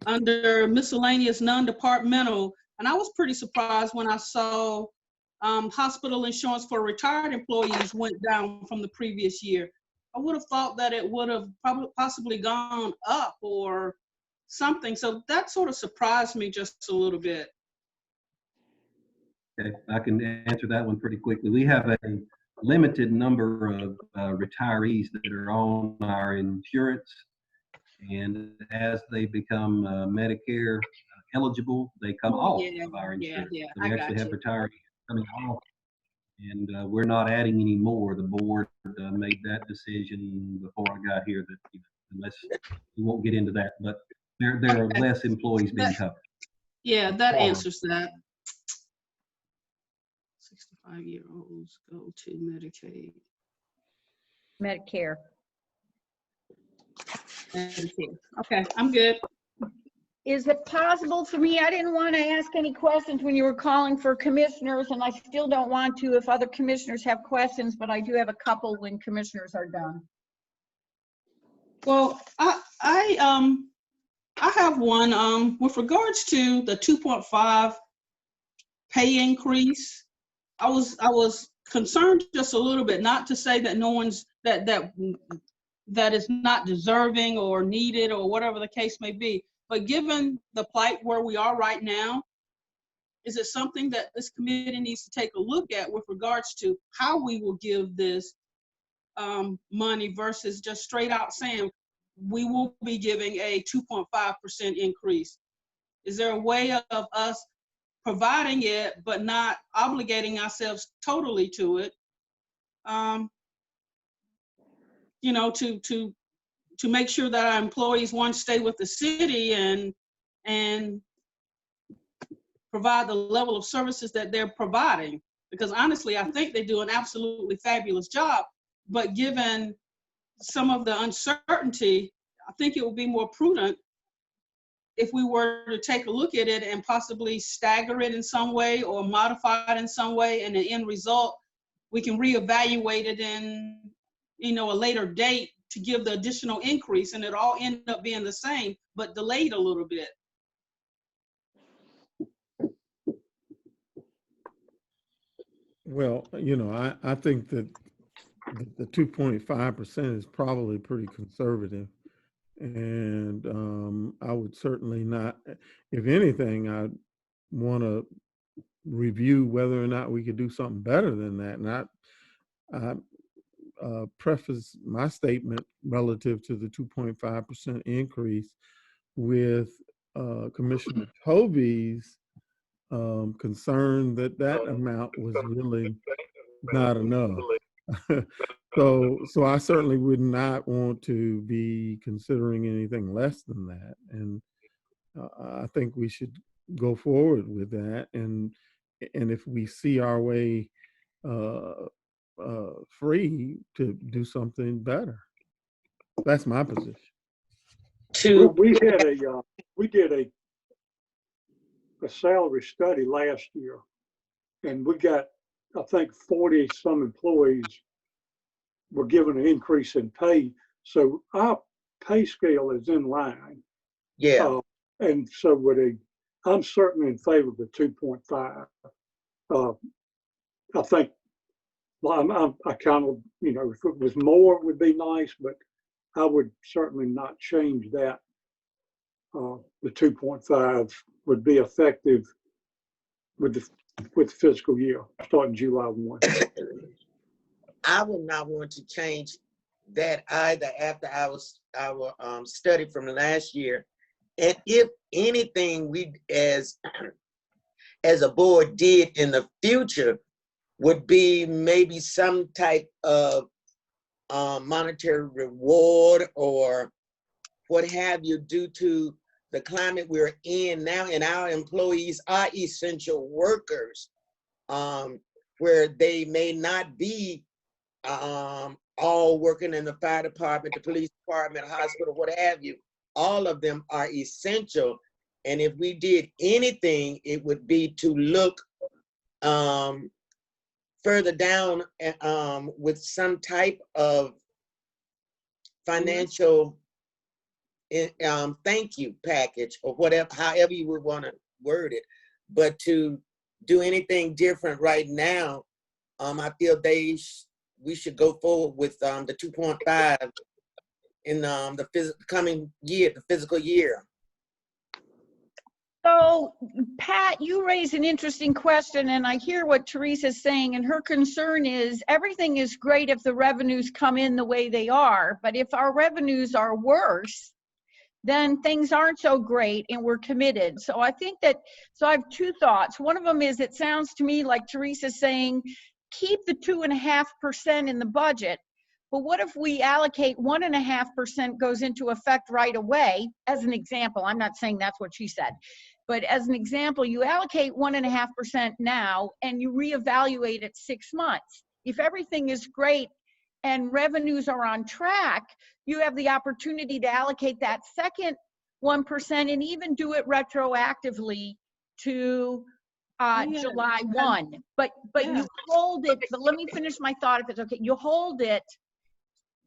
under miscellaneous non-departmental, and I was pretty surprised when I saw hospital insurance for retired employees went down from the previous year. I would have thought that it would have possibly gone up or something. So that sort of surprised me just a little bit. Okay, I can answer that one pretty quickly. We have a limited number of retirees that are on our insurance, and as they become Medicare eligible, they come off of our insurance. Yeah, so we actually have retirees coming off, and we're not adding any more. The board made that decision before I got here that unless we won't get into that, but there are less employees being covered. Yeah, that answers that. 65-year-olds go to Medicaid. Medicare. Okay, I'm good. Is it possible for me, I didn't want to ask any questions when you were calling for commissioners, and I still don't want to if other commissioners have questions, but I do have a couple when commissioners are done. Well, I have one with regards to the 2.5 pay increase. I was concerned just a little bit, not to say that no one's that is not deserving or needed or whatever the case may be, but given the plight where we are right now, is it something that this committee needs to take a look at with regards to how we will give this money versus just straight out saying we will be giving a 2.5% increase? Is there a way of us providing it but not obligating ourselves totally to it? You know, to make sure that our employees, one, stay with the city and provide the level of services that they're providing. Because honestly, I think they do an absolutely fabulous job, but given some of the uncertainty, I think it would be more prudent if we were to take a look at it and possibly stagger it in some way or modify it in some way, and the end result, we can reevaluate it in, you know, a later date to give the additional increase, and it all end up being the same, but delayed a little bit. Well, you know, I think that the 2.5% is probably pretty conservative. And I would certainly not, if anything, I'd want to review whether or not we could do something better than that. And I preface my statement relative to the 2.5% increase with Commissioner Tovey's concern that that amount was really not enough. So I certainly would not want to be considering anything less than that. And I think we should go forward with that. And if we see our way free to do something better, that's my position. We did a salary study last year, and we got, I think, 40 some employees were given an increase in pay. So our pay scale is in line. Yeah. And so I'm certainly in favor of the 2.5. I think, I kind of, if it was more, it would be nice, but I would certainly not change that. The 2.5 would be effective with fiscal year starting July 1. I would not want to change that either after our study from last year. And if anything we as a board did in the future would be maybe some type of monetary reward or what have you, due to the climate we're in now, and our employees are essential workers, where they may not be all working in the fire department, the police department, hospital, what have you. All of them are essential. And if we did anything, it would be to look further down with some type of financial thank you package or whatever, however you would want to word it. But to do anything different right now, I feel we should go forward with the 2.5 in the coming year, the fiscal year. So, Pat, you raise an interesting question, and I hear what Teresa's saying, and her concern is everything is great if the revenues come in the way they are, but if our revenues are worse, then things aren't so great and we're committed. So I think so I have two thoughts. One of them is, it sounds to me like Teresa's saying, keep the 2.5% in the budget, but what if we allocate 1.5% goes into effect right away, as an example. I'm not saying that's what she said, but as an example, you allocate 1.5% now and you reevaluate it 6 months. If everything is great and revenues are on track, you have the opportunity to allocate that second 1% and even do it retroactively to July 1. But you hold it, but let me finish my thought if it's okay. You hold it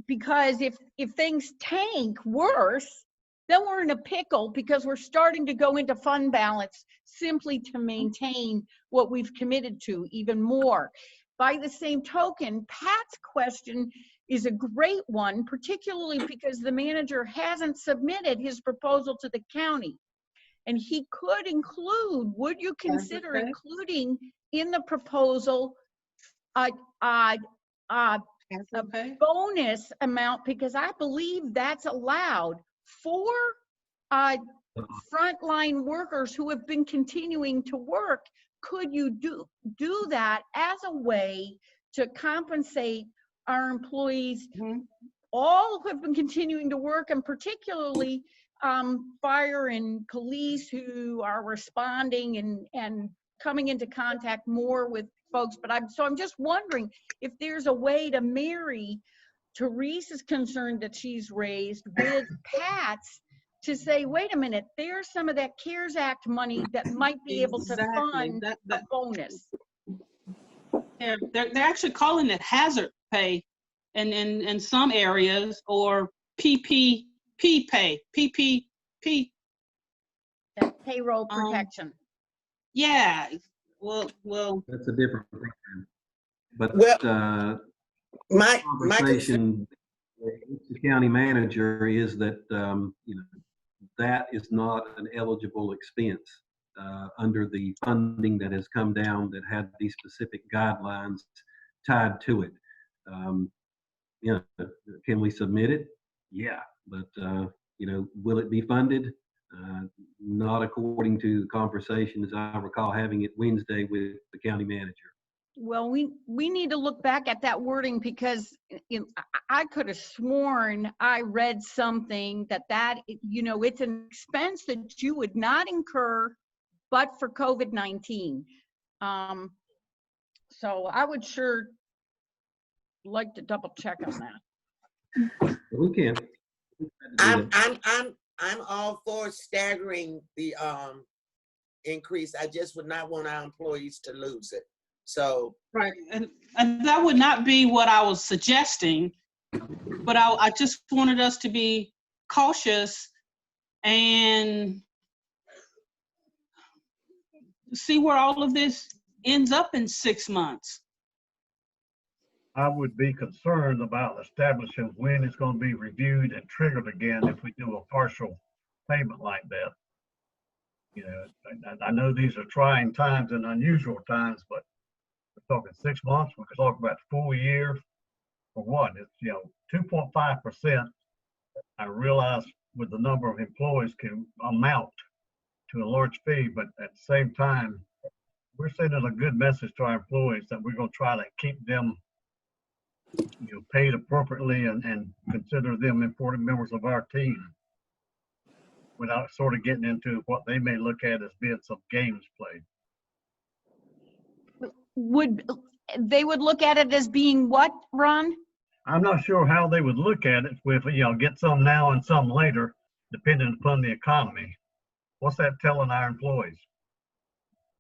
because if things tank worse, then we're in a pickle because we're starting to go into fund balance simply to maintain what we've committed to even more. By the same token, Pat's question is a great one, particularly because the manager hasn't submitted his proposal to the county. And he could include, would you consider including in the proposal a bonus amount, because I believe that's allowed for frontline workers who have been continuing to work. Could you do that as a way to compensate our employees, all who have been continuing to work, and particularly fire and police who are responding and coming into contact more with folks? But I'm just wondering if there's a way to marry Teresa's concern that she's raised with Pat's, to say, wait a minute, there's some of that CARES Act money that might be able to fund a bonus. Yeah, they're actually calling it hazard pay in some areas, or PPP pay, PPP. That's payroll protection. Yeah, well. That's a different program. But My concern, conversation with the county manager is that, that is not an eligible expense under the funding that has come down that had these specific guidelines tied to it. Can we submit it? Yeah, but will it be funded? Not according to the conversation as I recall having it Wednesday with the county manager. Well, we need to look back at that wording because I could have sworn I read something that it's an expense that you would not incur but for COVID-19. So I would sure like to double check on that. We can. I'm all for staggering the increase. I just would not want our employees to lose it. So right, and that would not be what I was suggesting, but I just wanted us to be cautious and see where all of this ends up in 6 months. I would be concerned about establishing when it's going to be reviewed and triggered again if we do a partial payment like that. I know these are trying times and unusual times, but we're talking 6 months. We could talk about full year for what? It's 2.5%. I realize with the number of employees can amount to a large fee, but at the same time, we're sending a good message to our employees that we're going to try to keep them paid appropriately and consider them important members of our team without sort of getting into what they may look at as being some games played. They would look at it as being what, Ron? I'm not sure how they would look at it with, get some now and some later, depending upon the economy. What's that telling our employees?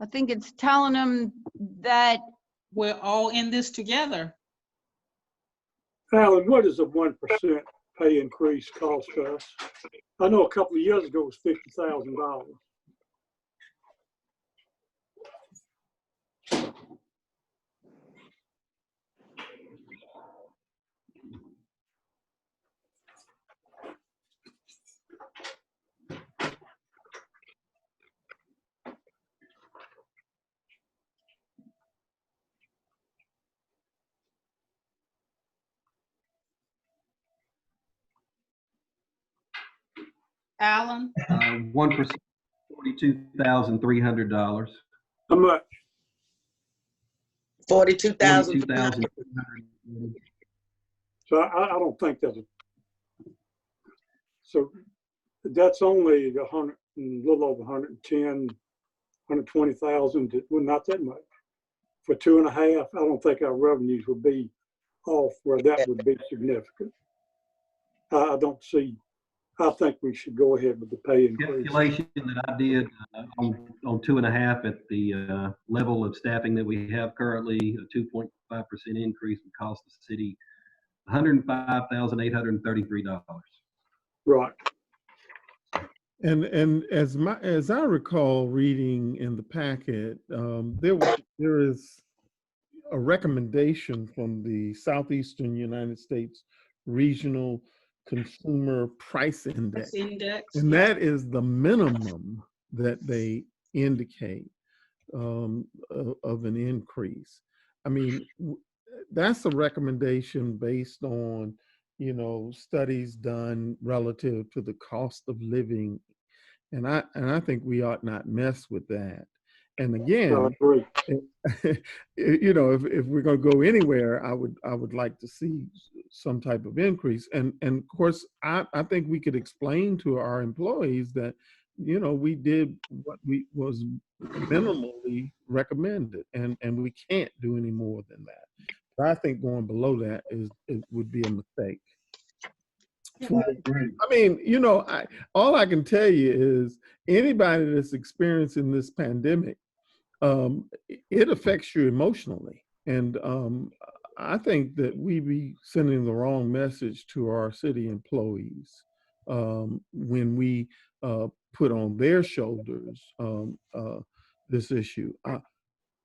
I think it's telling them that we're all in this together. Alan, what does a 1% pay increase cost us? I know a couple of years ago it was $50,000. Alan? 1%, $42,300. How much? 42,000. So I don't think that's so that's only a little over 110, 120,000. Well, not that much. For 2.5, I don't think our revenues would be off where that would be significant. I don't see. I think we should go ahead with the pay increase. Calculation that I did on 2.5 at the level of staffing that we have currently, a 2.5% increase would cost the city $105,833. Right. And as I recall reading in the packet, there is a recommendation from the Southeastern United States Regional Consumer Price Index. And that is the minimum that they indicate of an increase. I mean, that's a recommendation based on, studies done relative to the cost of living. And I think we ought not mess with that. And again, if we're going to go anywhere, I would like to see some type of increase. And of course, I think we could explain to our employees that, we did what was minimally recommended, and we can't do any more than that. But I think going below that would be a mistake. I mean, all I can tell you is anybody that's experiencing this pandemic, it affects you emotionally. And I think that we be sending the wrong message to our city employees when we put on their shoulders this issue.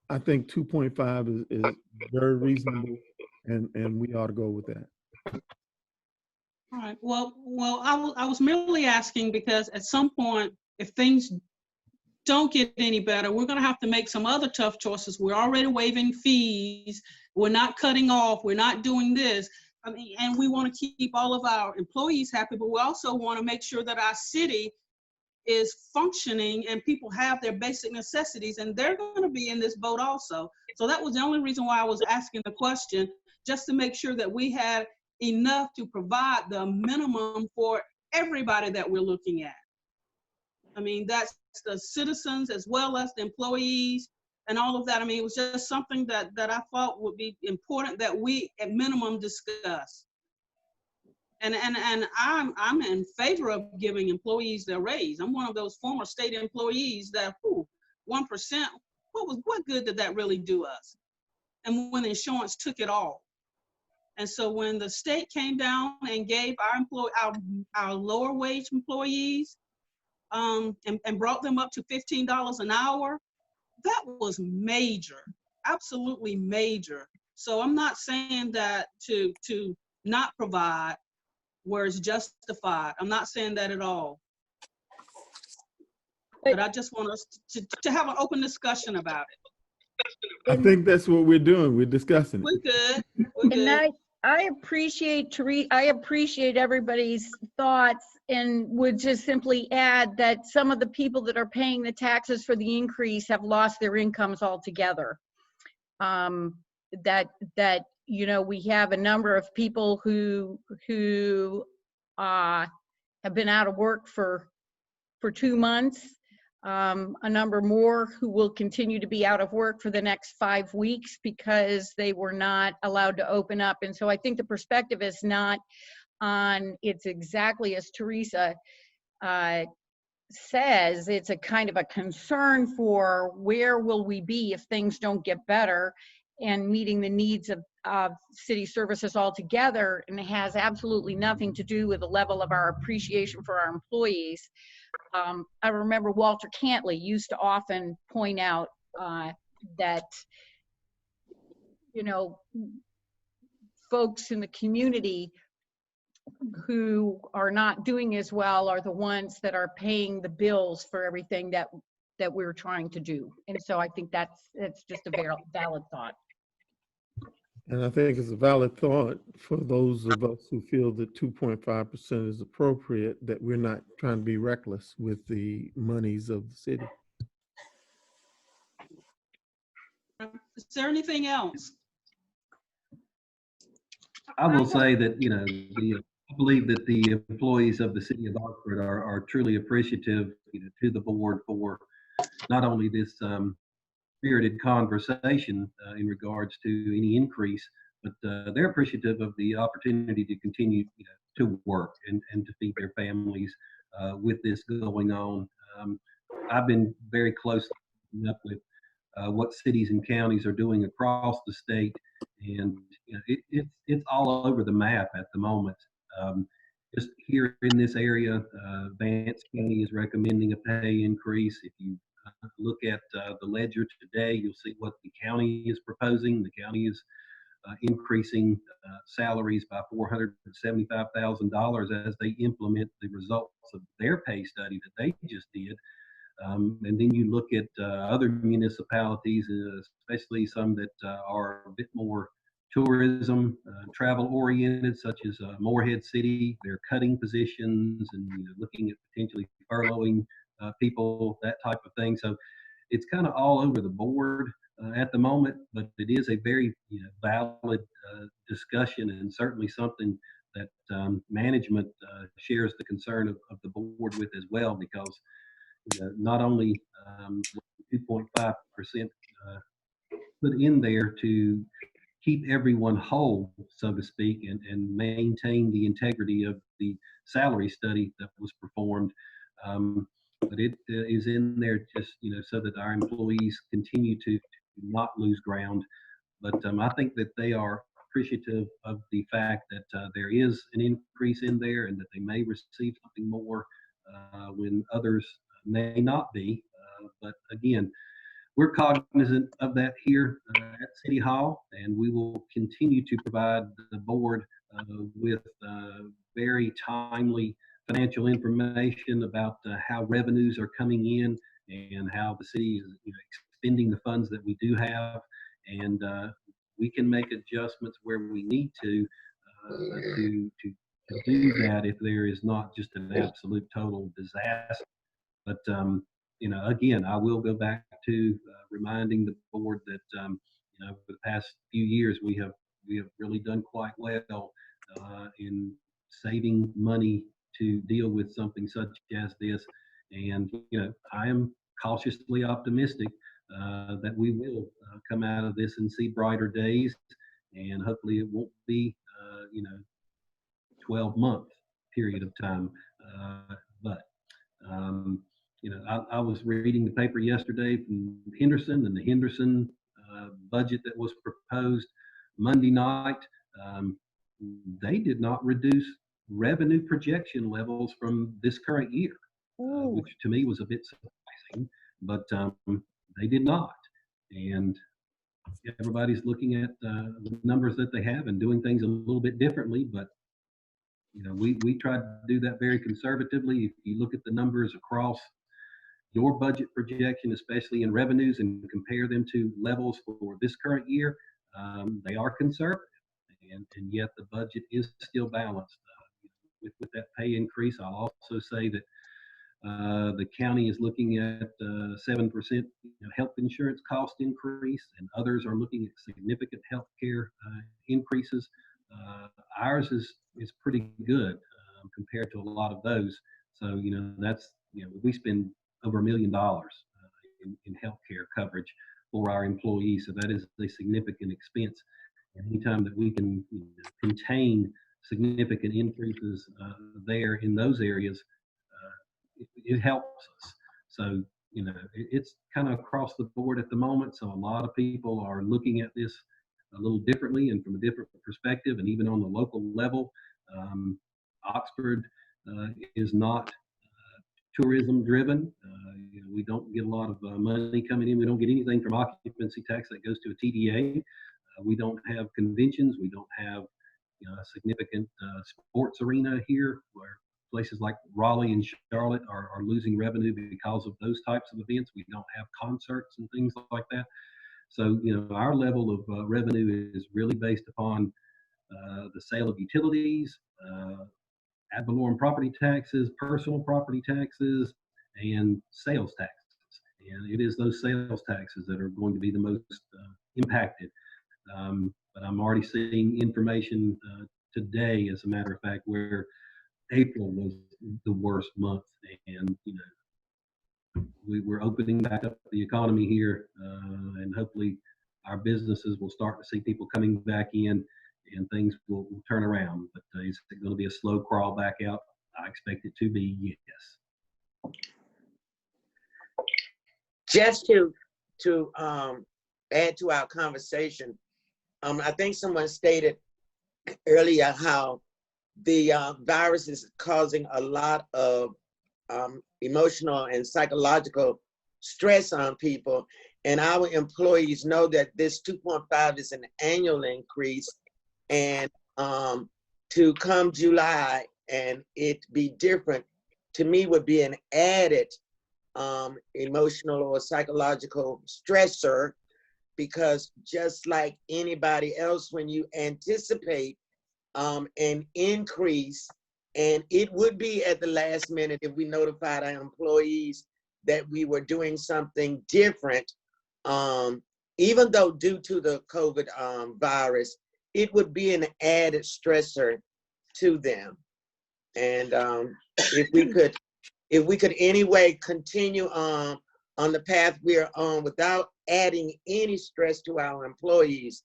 I think 2.5 is very reasonable. and we ought to go with that. All right. Well, I was merely asking because at some point, if things don't get any better, we're going to have to make some other tough choices. We're already waiving fees. We're not cutting off. We're not doing this. I mean, and we want to keep all of our employees happy, but we also want to make sure that our city is functioning and people have their basic necessities, and they're going to be in this boat also. So that was the only reason why I was asking the question, just to make sure that we had enough to provide the minimum for everybody that we're looking at. I mean, that's the citizens as well as the employees and all of that. I mean, it was just something that I thought would be important that we at minimum discuss. And I'm in favor of giving employees their raise. I'm one of those former state employees that 1%, what good did that really do us? And when the insurance took it all. And so when the state came down and gave our lower wage employees and brought them up to $15 an hour, that was major, absolutely major. So I'm not saying that to not provide where it's justified. I'm not saying that at all. But I just want us to have an open discussion about it. I think that's what we're doing. We're discussing it. We're good. We're good. And I appreciate I appreciate everybody's thoughts, and would just simply add that some of the people that are paying the taxes for the increase have lost their incomes altogether. That you know, we have a number of people who have been out of work for 2 months. A number more who will continue to be out of work for the next 5 weeks because they were not allowed to open up. And so I think the perspective is not on, it's exactly as Teresa says, it's a kind of a concern for where will we be if things don't get better, and meeting the needs of city services altogether, and it has absolutely nothing to do with the level of our appreciation for our employees. I remember Walter Cantley used to often point out that, you know, folks in the community who are not doing as well are the ones that are paying the bills for everything that we're trying to do. And so I think that's just a very valid thought. And I think it's a valid thought for those of us who feel that 2.5% is appropriate, that we're not trying to be reckless with the monies of the city. Is there anything else? I will say that, you know, I believe that the employees of the city of Oxford are truly appreciative, you know, to the board for not only this spirited conversation in regards to any increase, but they're appreciative of the opportunity to continue, you know, to work and to feed their families with this going on. I've been very closely up with what cities and counties are doing across the state, and you know, it's all over the map at the moment. Just here in this area, Vance County is recommending a pay increase. If you look at the ledger today, you'll see what the county is proposing. The county is increasing salaries by $475,000 as they implement the results of their pay study that they just did. And then you look at other municipalities, especially some that are a bit more tourism, travel oriented, such as Morehead City. They're cutting positions and, you know, looking at potentially furloughing people, that type of thing. So it's kind of all over the board at the moment, but it is a very, you know, valid discussion, and certainly something that management shares the concern of the board with as well, because you know, not only 2.5% put in there to keep everyone whole, so to speak, and maintain the integrity of the salary study that was performed. But it is in there just, you know, so that our employees continue to not lose ground. But I think that they are appreciative of the fact that there is an increase in there, and that they may receive something more when others may not be. But again, we're cognizant of that here at City Hall, and we will continue to provide the board with very timely financial information about how revenues are coming in and how the city is expending the funds that we do have. And we can make adjustments where we need to do that if there is not just an absolute total disaster. But again, I will go back to reminding the board that for the past few years we have really done quite well in saving money to deal with something such as this. And I am cautiously optimistic that we will come out of this and see brighter days. And hopefully it won't be 12-month period of time. I was reading the paper yesterday from Henderson, and the Henderson budget that was proposed Monday night, they did not reduce revenue projection levels from this current year, which to me was a bit surprising, but they did not. And everybody's looking at the numbers that they have and doing things a little bit differently, but we tried to do that very conservatively. If you look at the numbers across your budget projection, especially in revenues, and compare them to levels for this current year, they are conservative, and yet the budget is still balanced. With that pay increase, I'll also say that the county is looking at 7% health insurance cost increase, and others are looking at significant health care increases. Ours is pretty good compared to a lot of those. So that's we spend over $1 million in health care coverage for our employees, so that is a significant expense. And anytime that we can contain significant increases there in those areas, it helps us. So it's kind of across the board at the moment. So a lot of people are looking at this a little differently and from a different perspective, and even on the local level. Oxford is not tourism driven. We don't get a lot of money coming in. We don't get anything from occupancy tax that goes to a TDA. We don't have conventions. We don't have a significant sports arena here, where places like Raleigh and Charlotte are losing revenue because of those types of events. We don't have concerts and things like that. So our level of revenue is really based upon the sale of utilities, ad valorem property taxes, personal property taxes, and sales taxes. And it is those sales taxes that are going to be the most impacted. But I'm already seeing information today, as a matter of fact, where April was the worst month, and we're opening back up the economy here, and hopefully our businesses will start to see people coming back in, and things will turn around. But is it going to be a slow crawl back out? I expect it to be, yes. Just to add to our conversation, I think someone stated earlier how the virus is causing a lot of emotional and psychological stress on people, and our employees know that this 2.5 is an annual increase, and to come July and it be different, to me, would be an added emotional or psychological stressor, because just like anybody else, when you anticipate an increase, and it would be at the last minute if we notified our employees that we were doing something different, even though due to the COVID virus, it would be an added stressor to them. And if we could anyway continue on the path we're on without adding any stress to our employees,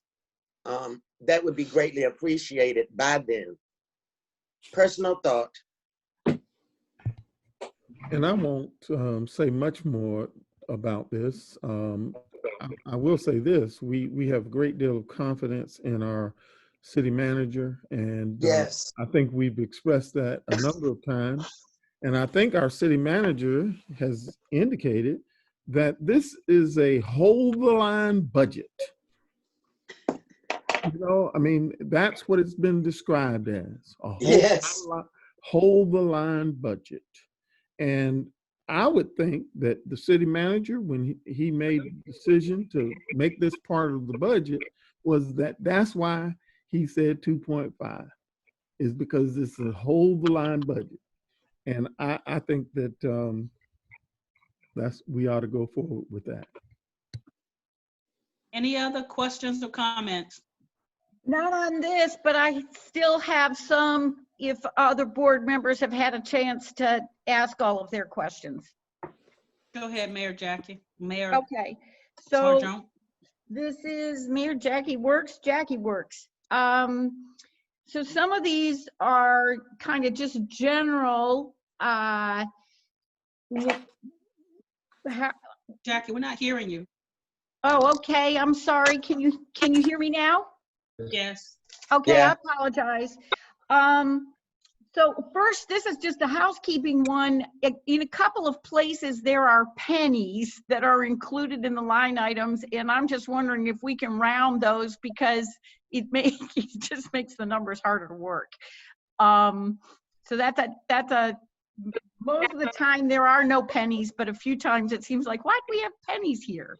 that would be greatly appreciated by them. Personal thought. And I won't say much more about this. I will say this: we have a great deal of confidence in our city manager, and yes, I think we've expressed that a number of times. And I think our city manager has indicated that this is a hold the line budget. You know, I mean, that's what it's been described as, a Yes. hold the line budget. And I would think that the city manager, when he made the decision to make this part of the budget, was that's why he said 2.5, is because it's a hold the line budget. And I think that we ought to go forward with that. Any other questions or comments? Not on this, but I still have some, if other board members have had a chance to ask all of their questions. Go ahead, Mayor Jackie. Mayor Okay, so Sargent. this is Mayor Jackie Works. So some of these are kind of just general. Jackie, we're not hearing you. Oh, okay, I'm sorry. Can you hear me now? Yes. Okay, Yeah. I apologize. So first, this is just a housekeeping one. In a couple of places, there are pennies that are included in the line items, and I'm just wondering if we can round those because it just makes the numbers harder to work. So that's a most of the time there are no pennies, but a few times it seems like, why do we have pennies here?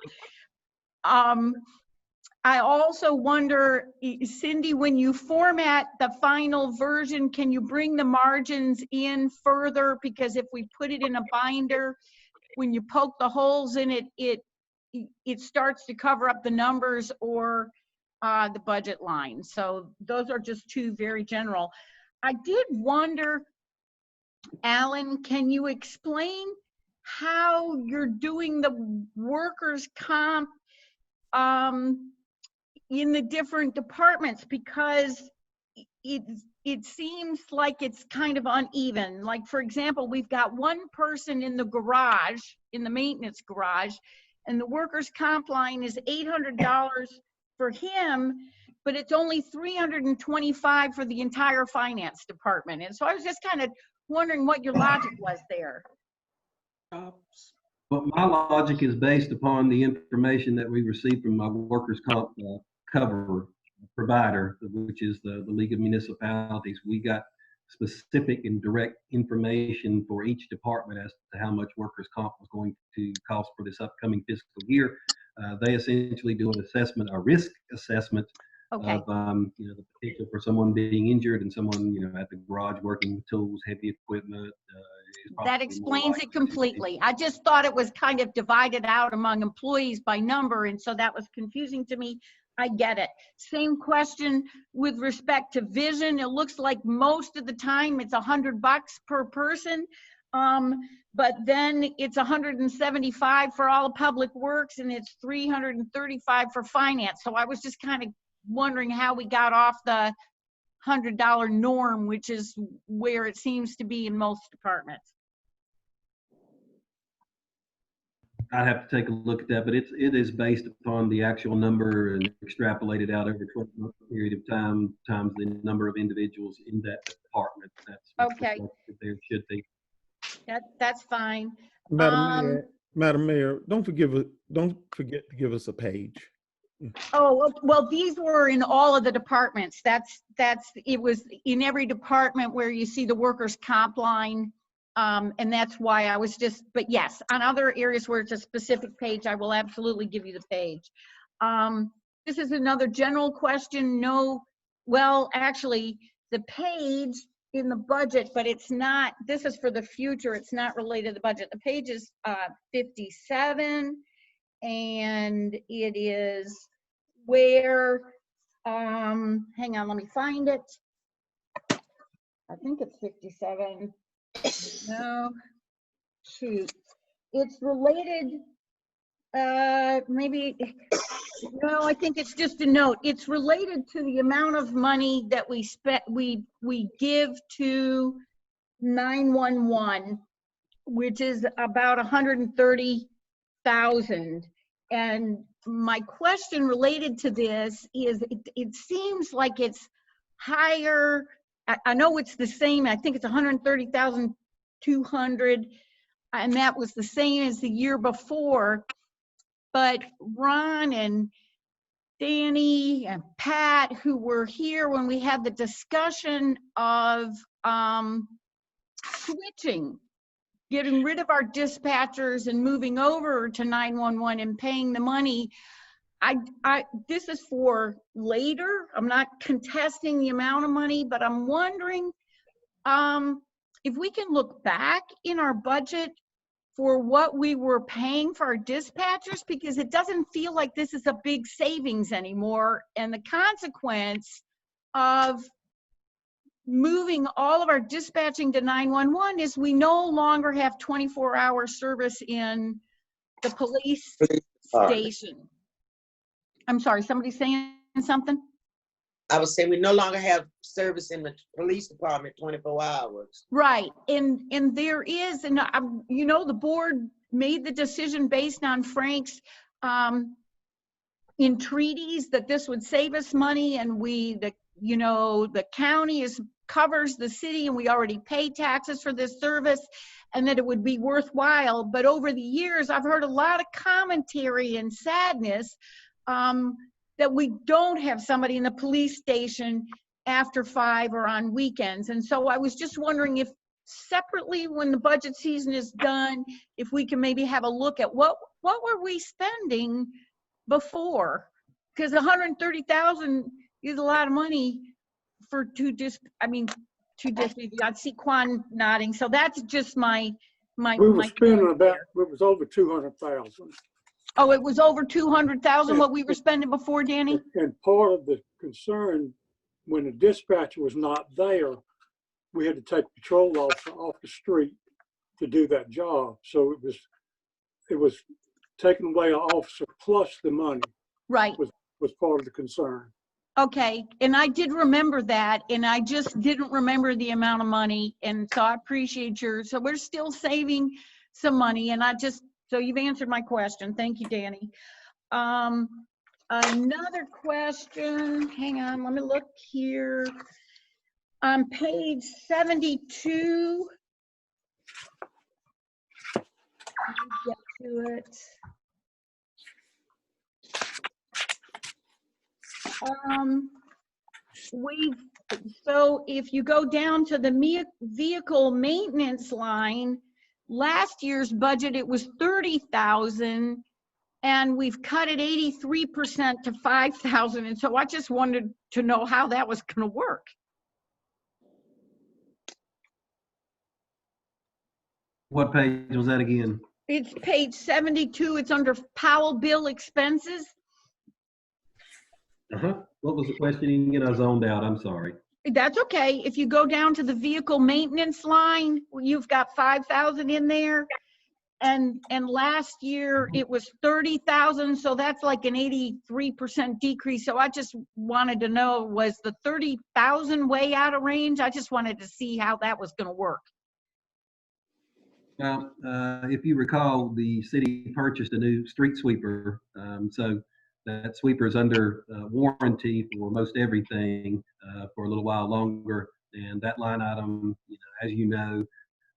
I also wonder, Cindy, when you format the final version, can you bring the margins in further? Because if we put it in a binder, when you poke the holes in it, it starts to cover up the numbers or the budget line. So those are just two very general. I did wonder, Alan, can you explain how you're doing the workers' comp in the different departments, because it seems like it's kind of uneven. Like, for example, we've got one person in the garage, in the maintenance garage, and the workers' comp line is $800 for him, but it's only $325 for the entire finance department. And so I was just kind of wondering what your logic was there. But my logic is based upon the information that we received from my workers' comp cover provider, which is the League of Municipalities. We got specific and direct information for each department as to how much workers' comp was going to cost for this upcoming fiscal year. They essentially do an assessment, a risk assessment of the potential for someone being injured and someone at the garage working with tools, heavy equipment. That explains it completely. I just thought it was kind of divided out among employees by number, and so that was confusing to me. I get it. Same question with respect to vision. It looks like most of the time it's $100 per person, but then it's $175 for all of public works, and it's $335 for finance. So I was just kind of wondering how we got off the $100 norm, which is where it seems to be in most departments. I'd have to take a look at that, but it is based upon the actual number and extrapolated out over a 12-month period of time times the number of individuals in that department. That's okay. There should be. That's fine. Madam Mayor, don't forget to give us a page. Oh, well, these were in all of the departments. It was in every department where you see the workers' comp line. And that's why I was but yes, on other areas where it's a specific page, I will absolutely give you the page. This is another general question. No, well, actually, the page in the budget, but it's not, this is for the future. It's not related to the budget. The page is 57, and it is where, hang on, let me find it. I think it's 57. No, shoot. It's related, maybe, no, I think it's just a note. It's related to the amount of money that we give to 911, which is about 130,000. And my question related to this is, it seems like it's higher. I know it's the same. I think it's 130,200. and that was the same as the year before. But Ron and Danny and Pat, who were here when we had the discussion of switching, getting rid of our dispatchers and moving over to 911 and paying the money. This is for later. I'm not contesting the amount of money, but I'm wondering if we can look back in our budget for what we were paying for our dispatchers, because it doesn't feel like this is a big savings anymore. And the consequence of moving all of our dispatching to 911 is we no longer have 24-hour service in the police station. I'm sorry, somebody saying something? I was saying we no longer have service in the police department 24 hours. Right, and there is, and you know, the board made the decision based on Frank's entreaties that this would save us money, and you know, the county covers the city, and we already pay taxes for this service, and that it would be worthwhile. But over the years, I've heard a lot of commentary and sadness that we don't have somebody in the police station after 5 or on weekends. And so I was just wondering if separately, when the budget season is done, if we can maybe have a look at what were we spending before? Because 130,000 is a lot of money for two districts. I see Quan nodding. So that's just my We were spending about, it was over 200,000. Oh, it was over 200,000 what we were spending before, Danny? And part of the concern, when the dispatcher was not there, we had to take a patrol officer off the street to do that job. So it was taking away an officer plus the money. Right. Was part of the concern. Okay, and I did remember that, and I just didn't remember the amount of money, and so I appreciate so we're still saving some money, and so you've answered my question. Thank you, Danny. Another question, hang on, let me look here. On page 72, let me get to it. So if you go down to the vehicle maintenance line, last year's budget, it was 30,000, and we've cut it 83% to 5,000. And so I just wanted to know how that was going to work. What page was that again? It's page 72. It's under Powell bill expenses. What was the question again? I zoned out. I'm sorry. That's okay. If you go down to the vehicle maintenance line, you've got 5,000 in there. And last year it was 30,000. So that's like an 83% decrease. So I just wanted to know, was the 30,000 way out of range? I just wanted to see how that was going to work. Well, if you recall, the city purchased a new street sweeper. So that sweeper is under warranty for most everything for a little while longer. And that line item, as you know,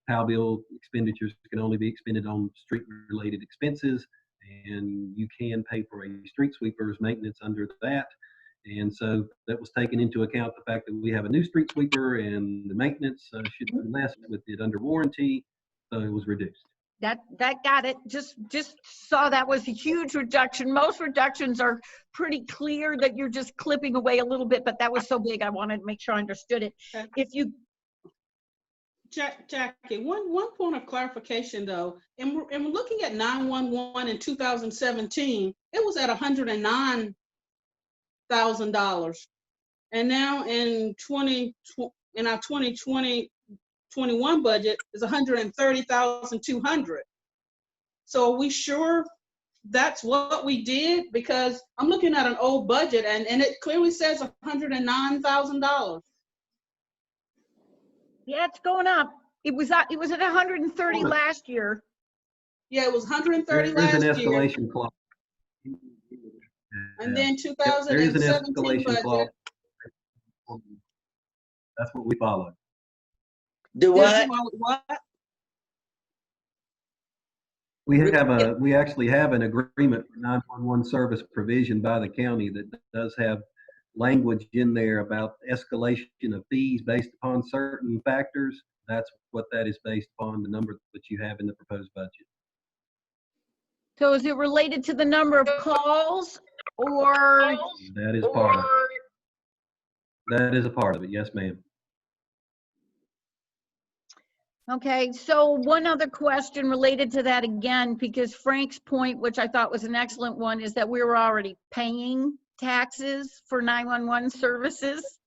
Powell bill expenditures can only be expended on street-related expenses, and you can pay for a street sweeper's maintenance under that. And so that was taken into account, the fact that we have a new street sweeper and the maintenance should be less with it under warranty, so it was reduced. That got it. Just saw that was a huge reduction. Most reductions are pretty clear that you're just clipping away a little bit, but that was so big I wanted to make sure I understood it. If you Jackie, one point of clarification though, and we're looking at 911 in 2017, it was at $109,000, and now in our 2021 budget is $130,200. So are we sure that's what we did? Because I'm looking at an old budget and it clearly says $109,000. Yeah, it's going up. It was at 130 last year. Yeah, it was 130 last year. There's an escalation clause. And then There is an 2017 escalation budget. clause. That's what we followed. Do what? What? We actually have an agreement for 911 service provision by the county that does have language in there about escalation of fees based upon certain factors. That's what that is based upon, the number that you have in the proposed budget. So is it related to the number of calls or? That is part of it. That is a part of it. Yes, ma'am. Okay, so one other question related to that again, because Frank's point, which I thought was an excellent one, is that we were already paying taxes for 911 services.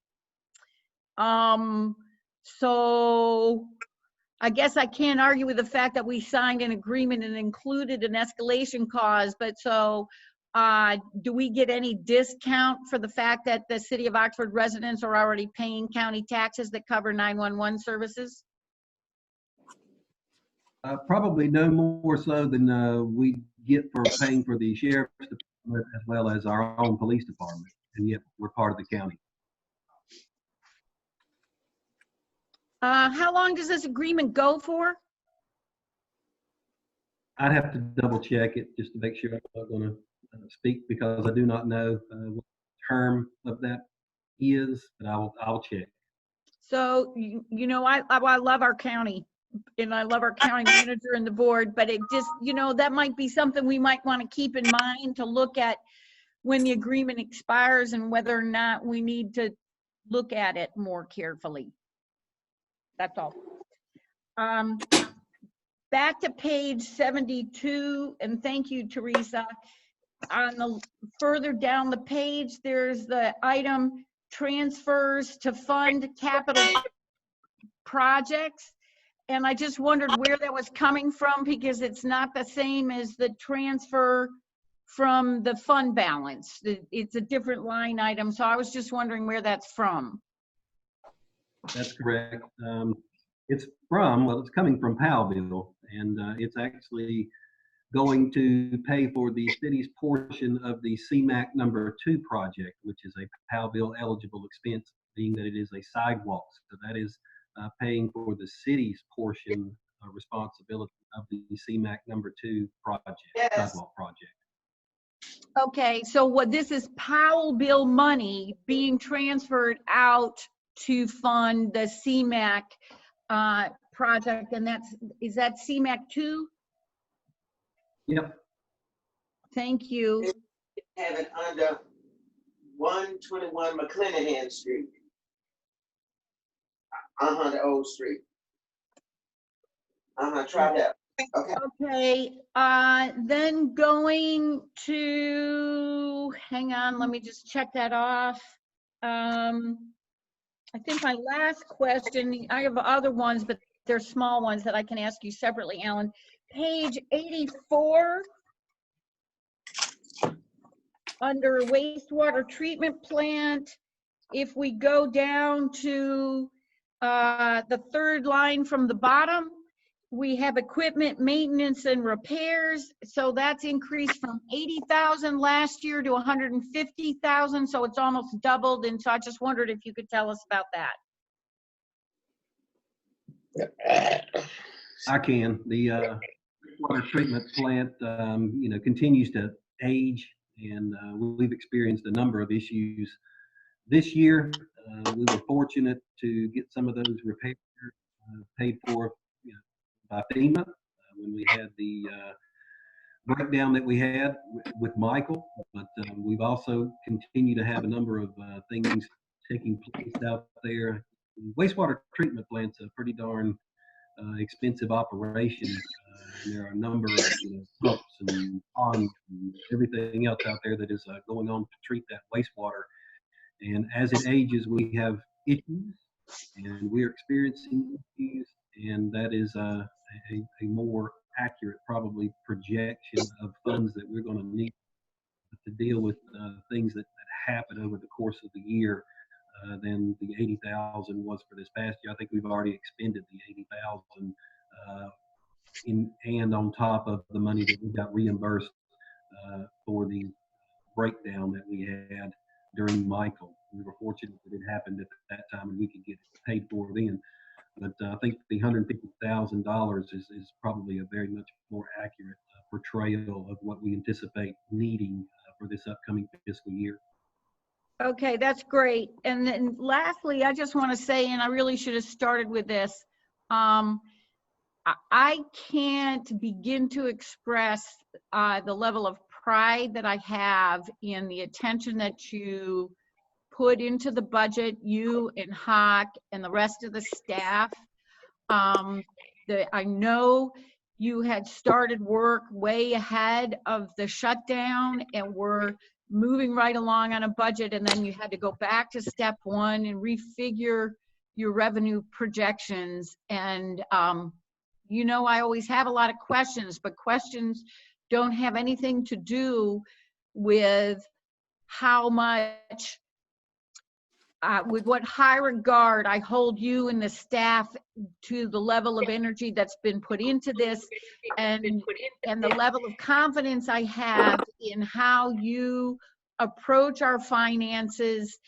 So I guess I can't argue with the fact that we signed an agreement and included an escalation clause, but so do we get any discount for the fact that the City of Oxford residents are already paying county taxes that cover 911 services? Probably no more so than we get for paying for the sheriff's department as well as our own police department, and yet we're part of the county. How long does this agreement go for? I'd have to double check it just to make sure I'm not going to speak, because I do not know what the term of that is, but I'll check. So, you know, I love our county and I love our county manager and the board, but it just, you know, that might be something we might want to keep in mind to look at when the agreement expires and whether or not we need to look at it more carefully. That's all. Back to page 72, and thank you, Teresa. On the further down the page, there's the item transfers to fund capital projects. And I just wondered where that was coming from, because it's not the same as the transfer from the fund balance. It's a different line item. So I was just wondering where that's from. That's correct. It's coming from Powellville, and it's actually going to pay for the city's portion of the CMAQ #2 project, which is a Powellville eligible expense, being that it is a sidewalk. So that is paying for the city's portion of responsibility of the CMAQ #2 project, sidewalk project. Okay, so what this is Powellville money being transferred out to fund the CMAQ project, and is that CMAQ 2? Yep. Thank you. Have it under 121 McClanahan Street. The old street. Try that. Okay. Okay, then going to, hang on, let me just check that off. I think my last question, I have other ones, but they're small ones that I can ask you separately, Alan. Page 84, under wastewater treatment plant, if we go down to the third line from the bottom, we have equipment maintenance and repairs. So that's increased from 80,000 last year to 150,000. So it's almost doubled. And so I just wondered if you could tell us about that. I can. The water treatment plant, continues to age, and we've experienced a number of issues this year. We were fortunate to get some of those repairs paid for by FEMA when we had the breakdown that we had with Michael, but we've also continued to have a number of things taking place out there. Wastewater treatment plant's a pretty darn expensive operation. And there are a number of pumps and ponds and everything else out there that is going on to treat that wastewater. And as it ages, we have issues, and we're experiencing issues, and that is a more accurate, probably, projection of funds that we're going to need to deal with things that happen over the course of the year than the 80,000 was for this past year. I think we've already expended the 80,000 and on top of the money that we got reimbursed for the breakdown that we had during Michael. We were fortunate that it happened at that time and we could get it paid for then. But I think the $150,000 is probably a very much more accurate portrayal of what we anticipate needing for this upcoming fiscal year. Okay, that's great. And then lastly, I just want to say, and I really should have started with this, I can't begin to express the level of pride that I have in the attention that you put into the budget, you and Hawk and the rest of the staff. I know you had started work way ahead of the shutdown and were moving right along on a budget, and then you had to go back to step one and refigure your revenue projections. And you know, I always have a lot of questions, but questions don't have anything to do with how much, with what high regard I hold you and the staff to the level of energy that's been put into this, and the level of confidence I have in how you approach our finances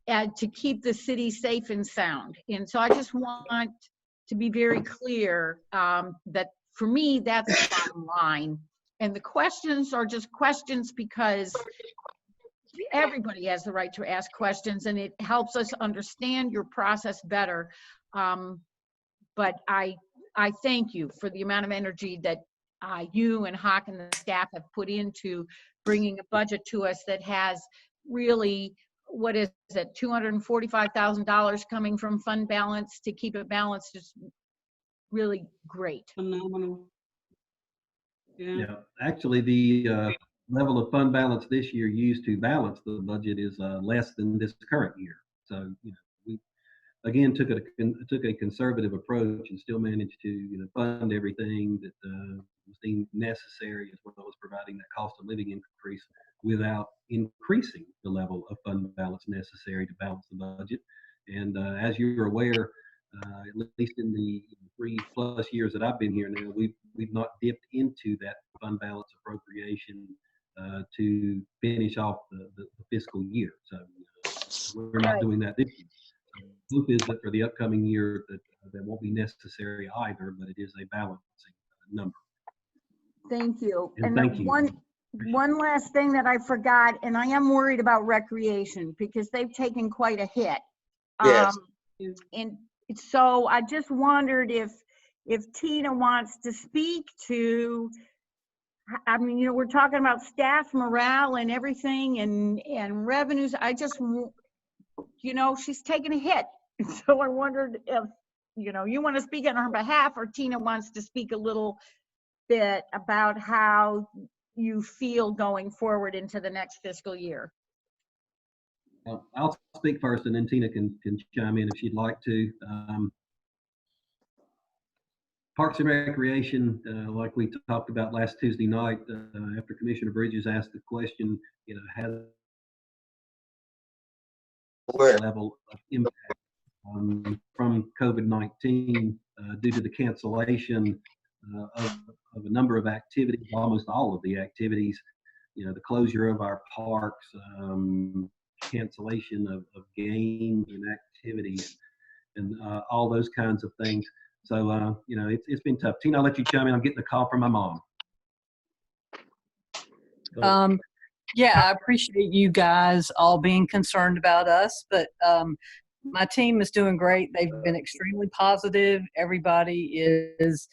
to keep the city safe and sound. And so I just want to be very clear that for me, that's the bottom line. And the questions are just questions because everybody has the right to ask questions, and it helps us understand your process better. But I thank you for the amount of energy that you and Hawk and the staff have put into bringing a budget to us that has really, what is it, $245,000 coming from fund balance to keep it balanced is really great. Phenomenal. Yeah, actually, the level of fund balance this year used to balance the budget is less than this current year. So, you know, we again took a conservative approach and still managed to fund everything that was deemed necessary, as well as providing that cost of living increase without increasing the level of fund balance necessary to balance the budget. And as you're aware, at least in the 3+ years that I've been here now, we've not dipped into that fund balance appropriation to finish off the fiscal year. So we're not doing that this year. So hope is that for the upcoming year that won't be necessary either, but it is a balancing number. Thank you. And thank you. One last thing that I forgot, and I am worried about recreation because they've taken quite a hit. Yes. And so I just wondered if Tina wants to speak to, I mean, you know, we're talking about staff morale and everything and revenues. I just, you know, she's taken a hit. So I wondered if, you know, you want to speak on her behalf, or Tina wants to speak a little bit about how you feel going forward into the next fiscal year. I'll speak first, and then Tina can chime in if she'd like to. Parks and Recreation, like we talked about last Tuesday night, after Commissioner Bridges asked the question, you know, has a level of impact from COVID-19 due to the cancellation of a number of activities, almost all of the activities, you know, the closure of our parks, cancellation of games and activities, and all those kinds of things. So, you know, it's been tough. Tina, I'll let you chime in. I'm getting a call from my mom. Yeah, I appreciate you guys all being concerned about us, but my team is doing great. They've been extremely positive. Everybody is,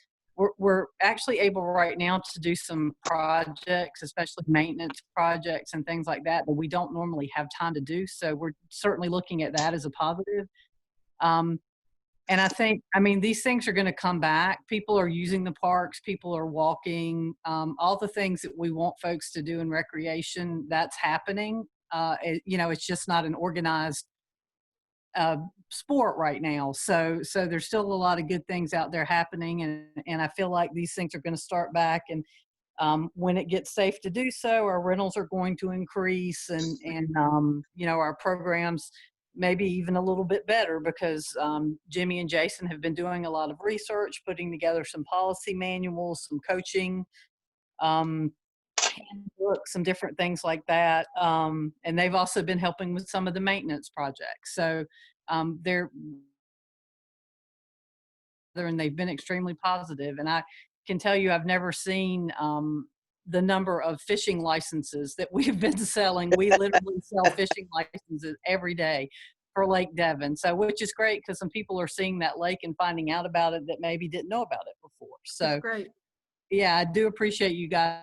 we're actually able right now to do some projects, especially maintenance projects and things like that we don't normally have time to do. So we're certainly looking at that as a positive. And I think, I mean, these things are going to come back. People are using the parks. People are walking. All the things that we want folks to do in recreation, that's happening. You know, it's just not an organized sport right now. So there's still a lot of good things out there happening. And I feel like these things are going to start back. And when it gets safe to do so, our rentals are going to increase and you know, our programs maybe even a little bit better, because Jimmy and Jason have been doing a lot of research, putting together some policy manuals, some coaching, handbooks, some different things like that. And they've also been helping with some of the maintenance projects. So they've been extremely positive. And I can tell you I've never seen the number of fishing licenses that we've been selling. We literally sell fishing licenses every day for Lake Devon. So, which is great because some people are seeing that lake and finding out about it that maybe didn't know about it before. So, That's great. yeah, I do appreciate you guys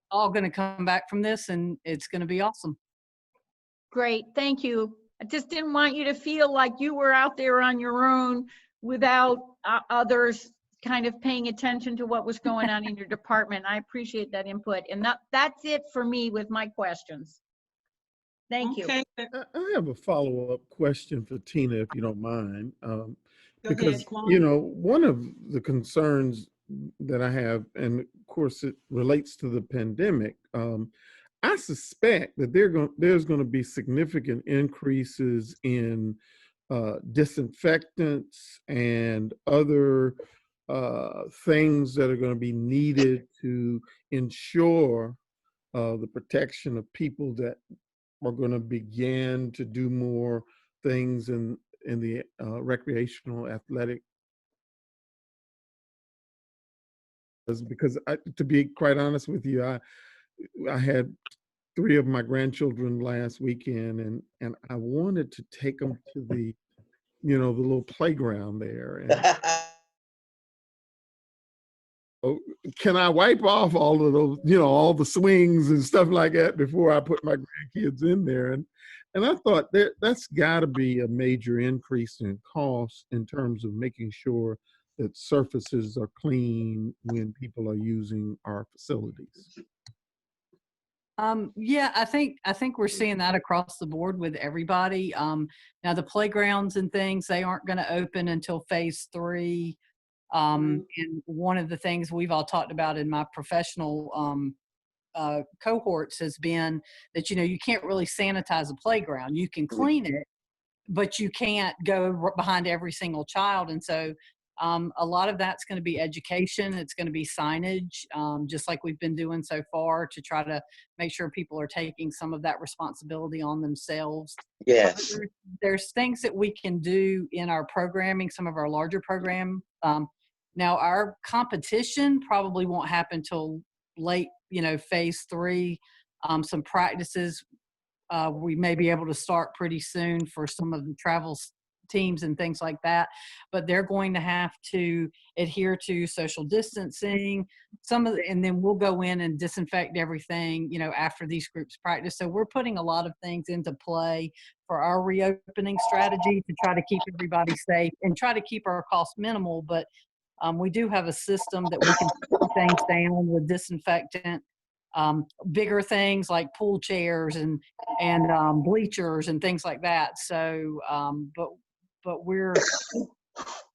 all going to come back from this, and it's going to be awesome. Great, thank you. I just didn't want you to feel like you were out there on your own without others kind of paying attention to what was going on in your department. I appreciate that input. And that's it for me with my questions. Thank you. Okay. I have a follow-up question for Tina, if you don't mind. Go Because, ahead, Quan. you know, one of the concerns that I have, and of course it relates to the pandemic, I suspect that there's going to be significant increases in disinfectants and other things that are going to be needed to ensure the protection of people that are going to begin to do more things in the recreational athletic. Because to be quite honest with you, I had 3 of my grandchildren last weekend, and I wanted to take them to the, you know, the little playground there. And can I wipe off all of those, you know, all the swings and stuff like that before I put my grandkids in there? And I thought that's got to be a major increase in cost in terms of making sure that surfaces are clean when people are using our facilities. Yeah, I think we're seeing that across the board with everybody. Now the playgrounds and things, they aren't going to open until phase 3. And one of the things we've all talked about in my professional cohorts has been that, you know, you can't really sanitize a playground. You can clean it, but you can't go behind every single child. And so a lot of that's going to be education. It's going to be signage, just like we've been doing so far to try to make sure people are taking some of that responsibility on themselves. Yes. There's things that we can do in our programming, some of our larger program. Now our competition probably won't happen till late, you know, phase 3. Some practices we may be able to start pretty soon for some of the travel teams and things like that, but they're going to have to adhere to social distancing, and then we'll go in and disinfect everything, you know, after these groups practice. So we're putting a lot of things into play for our reopening strategy to try to keep everybody safe and try to keep our costs minimal. But we do have a system that we can put things down with disinfectant, bigger things like pool chairs and bleachers and things like that. So, but we're,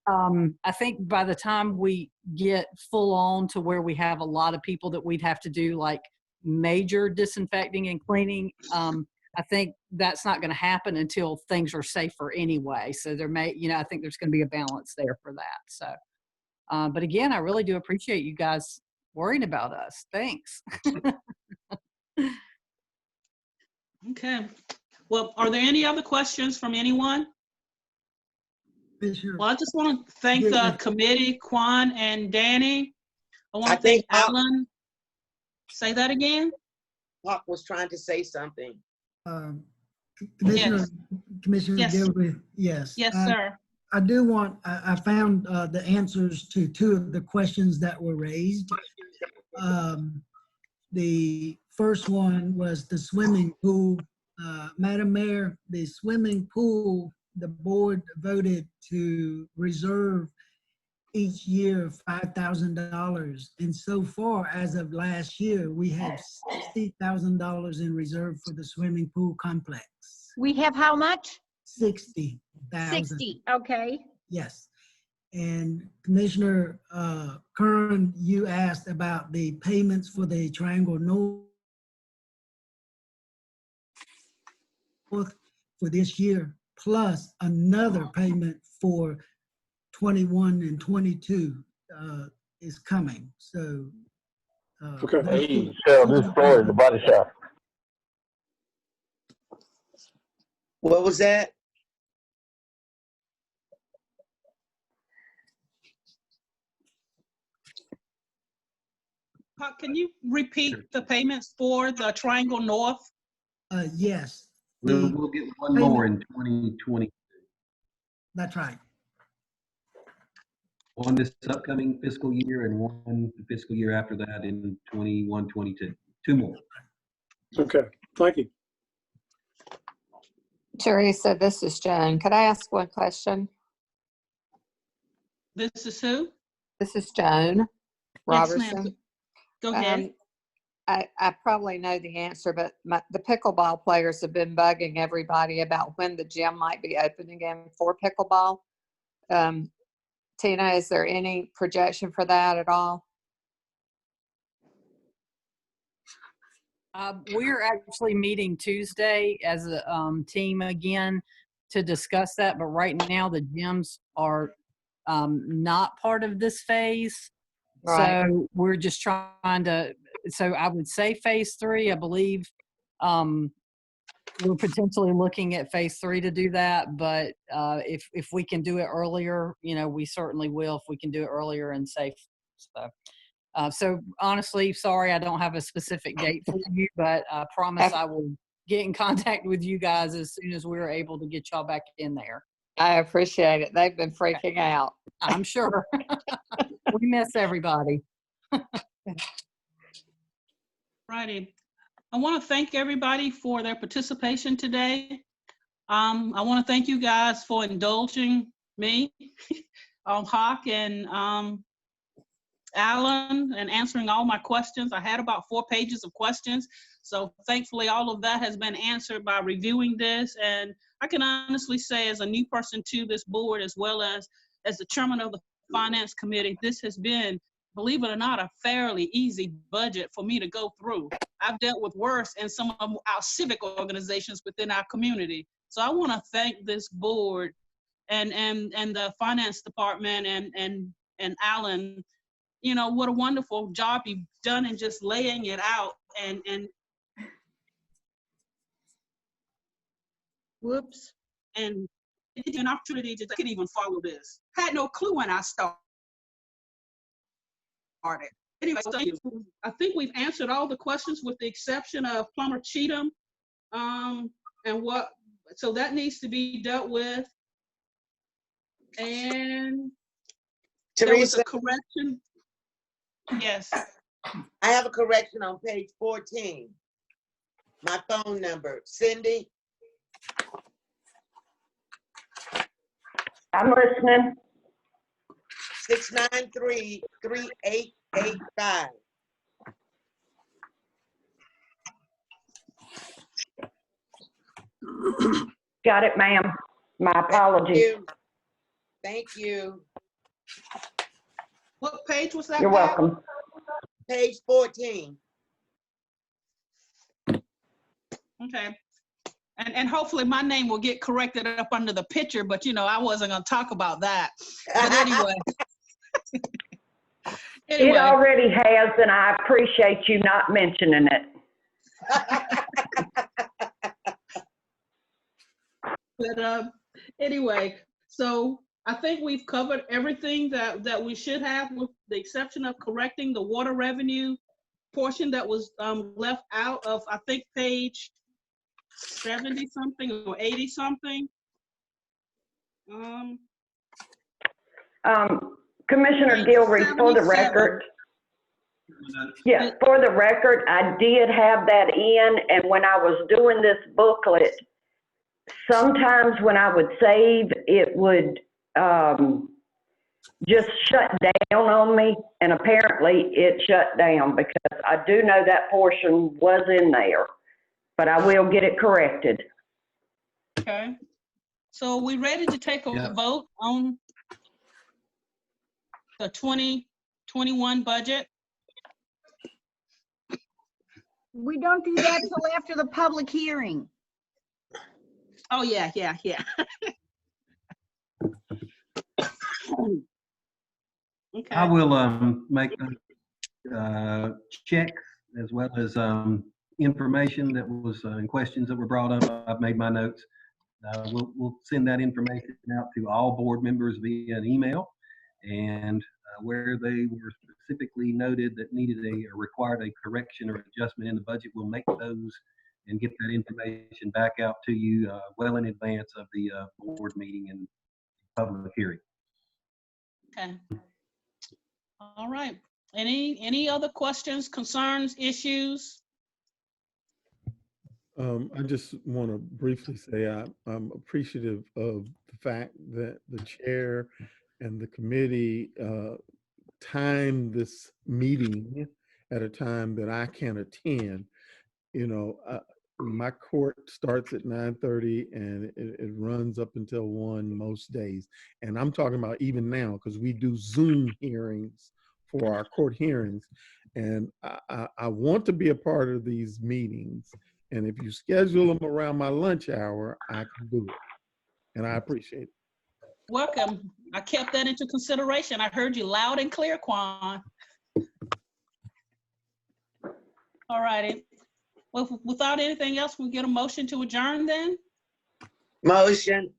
I think by the time we get full on to where we have a lot of people that we'd have to do like major disinfecting and cleaning, I think that's not going to happen until things are safer anyway. So there may, you know, I think there's going to be a balance there for that. So, but again, I really do appreciate you guys worrying about us. Thanks. Okay. Well, are there any other questions from anyone? Well, I just want to thank the committee, Quan and Danny. I want to thank Alan. Say that again. Hawk was trying to say something. Commissioner Yes. Gilby, yes. Yes, sir. I do want, I found the answers to 2 of the questions that were raised. The first one was the swimming pool. Madam Mayor, the swimming pool, the board voted to reserve each year $5,000. And so far, as of last year, we have $60,000 in reserve for the swimming pool complex. We have how much? 60,000. 60, okay. Yes. And Commissioner Kern, you asked about the payments for the Triangle North for this year, plus another payment for 21 and 22 is coming. So. Okay. Hey, Cheryl, this is Floyd, the body shop. What was that? Can you repeat the payments for the Triangle North? Yes, We'll get one more in 2020, that's right. one this upcoming fiscal year and one the fiscal year after that in 21, 22. Two more. Okay, thank you. Teresa, this is Joan. Could I ask one question? This is who? This is Joan Yes, ma'am. Robertson. Go ahead. I probably know the answer, but the pickleball players have been bugging everybody about when the gym might be open again for pickleball. Tina, is there any projection for that at all? We're actually meeting Tuesday as a team again to discuss that, but right now the gyms are not part of this phase. Right. So we're just trying to, so I would say phase 3, I believe we're potentially looking at phase 3 to do that, but if we can do it earlier, you know, we certainly will if we can do it earlier and safe. So honestly, sorry, I don't have a specific date for you, but I promise I will get in contact with you guys as soon as we're able to get y'all back in there. I appreciate it. They've been freaking out. I'm sure. We miss everybody. Righty. I want to thank everybody for their participation today. I want to thank you guys for indulging me, Hawk and Alan, and answering all my questions. I had about 4 pages of questions. So thankfully, all of that has been answered by reviewing this. And I can honestly say, as a new person to this board, as well as the chairman of the finance committee, this has been, believe it or not, a fairly easy budget for me to go through. I've dealt with worse in some of our civic organizations within our community. So I want to thank this board and the finance department and Alan. You know, what a wonderful job you've done in just laying it out and whoops, and an opportunity to, I couldn't even follow this. Had no clue when I started. Anyway, so thank you. I think we've answered all the questions with the exception of Plumber Cheatham. And what, so that needs to be dealt with. And there was a correction. Yes. I have a correction on page 14. My phone number, Cindy. I'm listening. 693-3885. Got it, ma'am. My apologies. Thank you. What page was that? You're welcome. Page 14. Okay. And hopefully my name will get corrected up under the picture, but you know, I wasn't gonna talk about that. But anyway. It already has, and I appreciate you not mentioning it. But anyway, so I think we've covered everything that we should have, with the exception of correcting the water revenue portion that was left out of, I think, page 70 something or 80 something. Commissioner Gilreath, for the record, yes, for the record, I did have that in, and when I was doing this booklet, sometimes when I would save, it would just shut down on me, and apparently it shut down because I do know that portion was in there, but I will get it corrected. Okay. So we ready to take a vote on the 2021 budget? We don't do that till after the public hearing. Oh, yeah. Okay. I will make checks as well as information that was and questions that were brought up. I've made my notes. We'll send that information out to all board members via an email, and where they were specifically noted that needed or required a correction or adjustment in the budget, we'll make those and get that information back out to you well in advance of the board meeting and public hearing. Okay. All right. Any other questions, concerns, issues? I just want to briefly say I'm appreciative of the fact that the chair and the committee timed this meeting at a time that I can attend. You know, my court starts at 9:30 and it runs up until 1 most days. And I'm talking about even now because we do Zoom hearings for our court hearings. And I want to be a part of these meetings. And if you schedule them around my lunch hour, I can do it. And I appreciate it. Welcome. I kept that into consideration. I heard you loud and clear, Quan. All righty. Well, without anything else, we'll get a motion to adjourn then. Motion.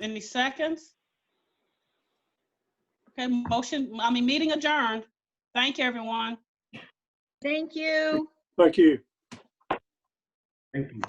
Any seconds? Okay, meeting adjourned. Thank you, everyone. Thank you. Thank you. Thank you.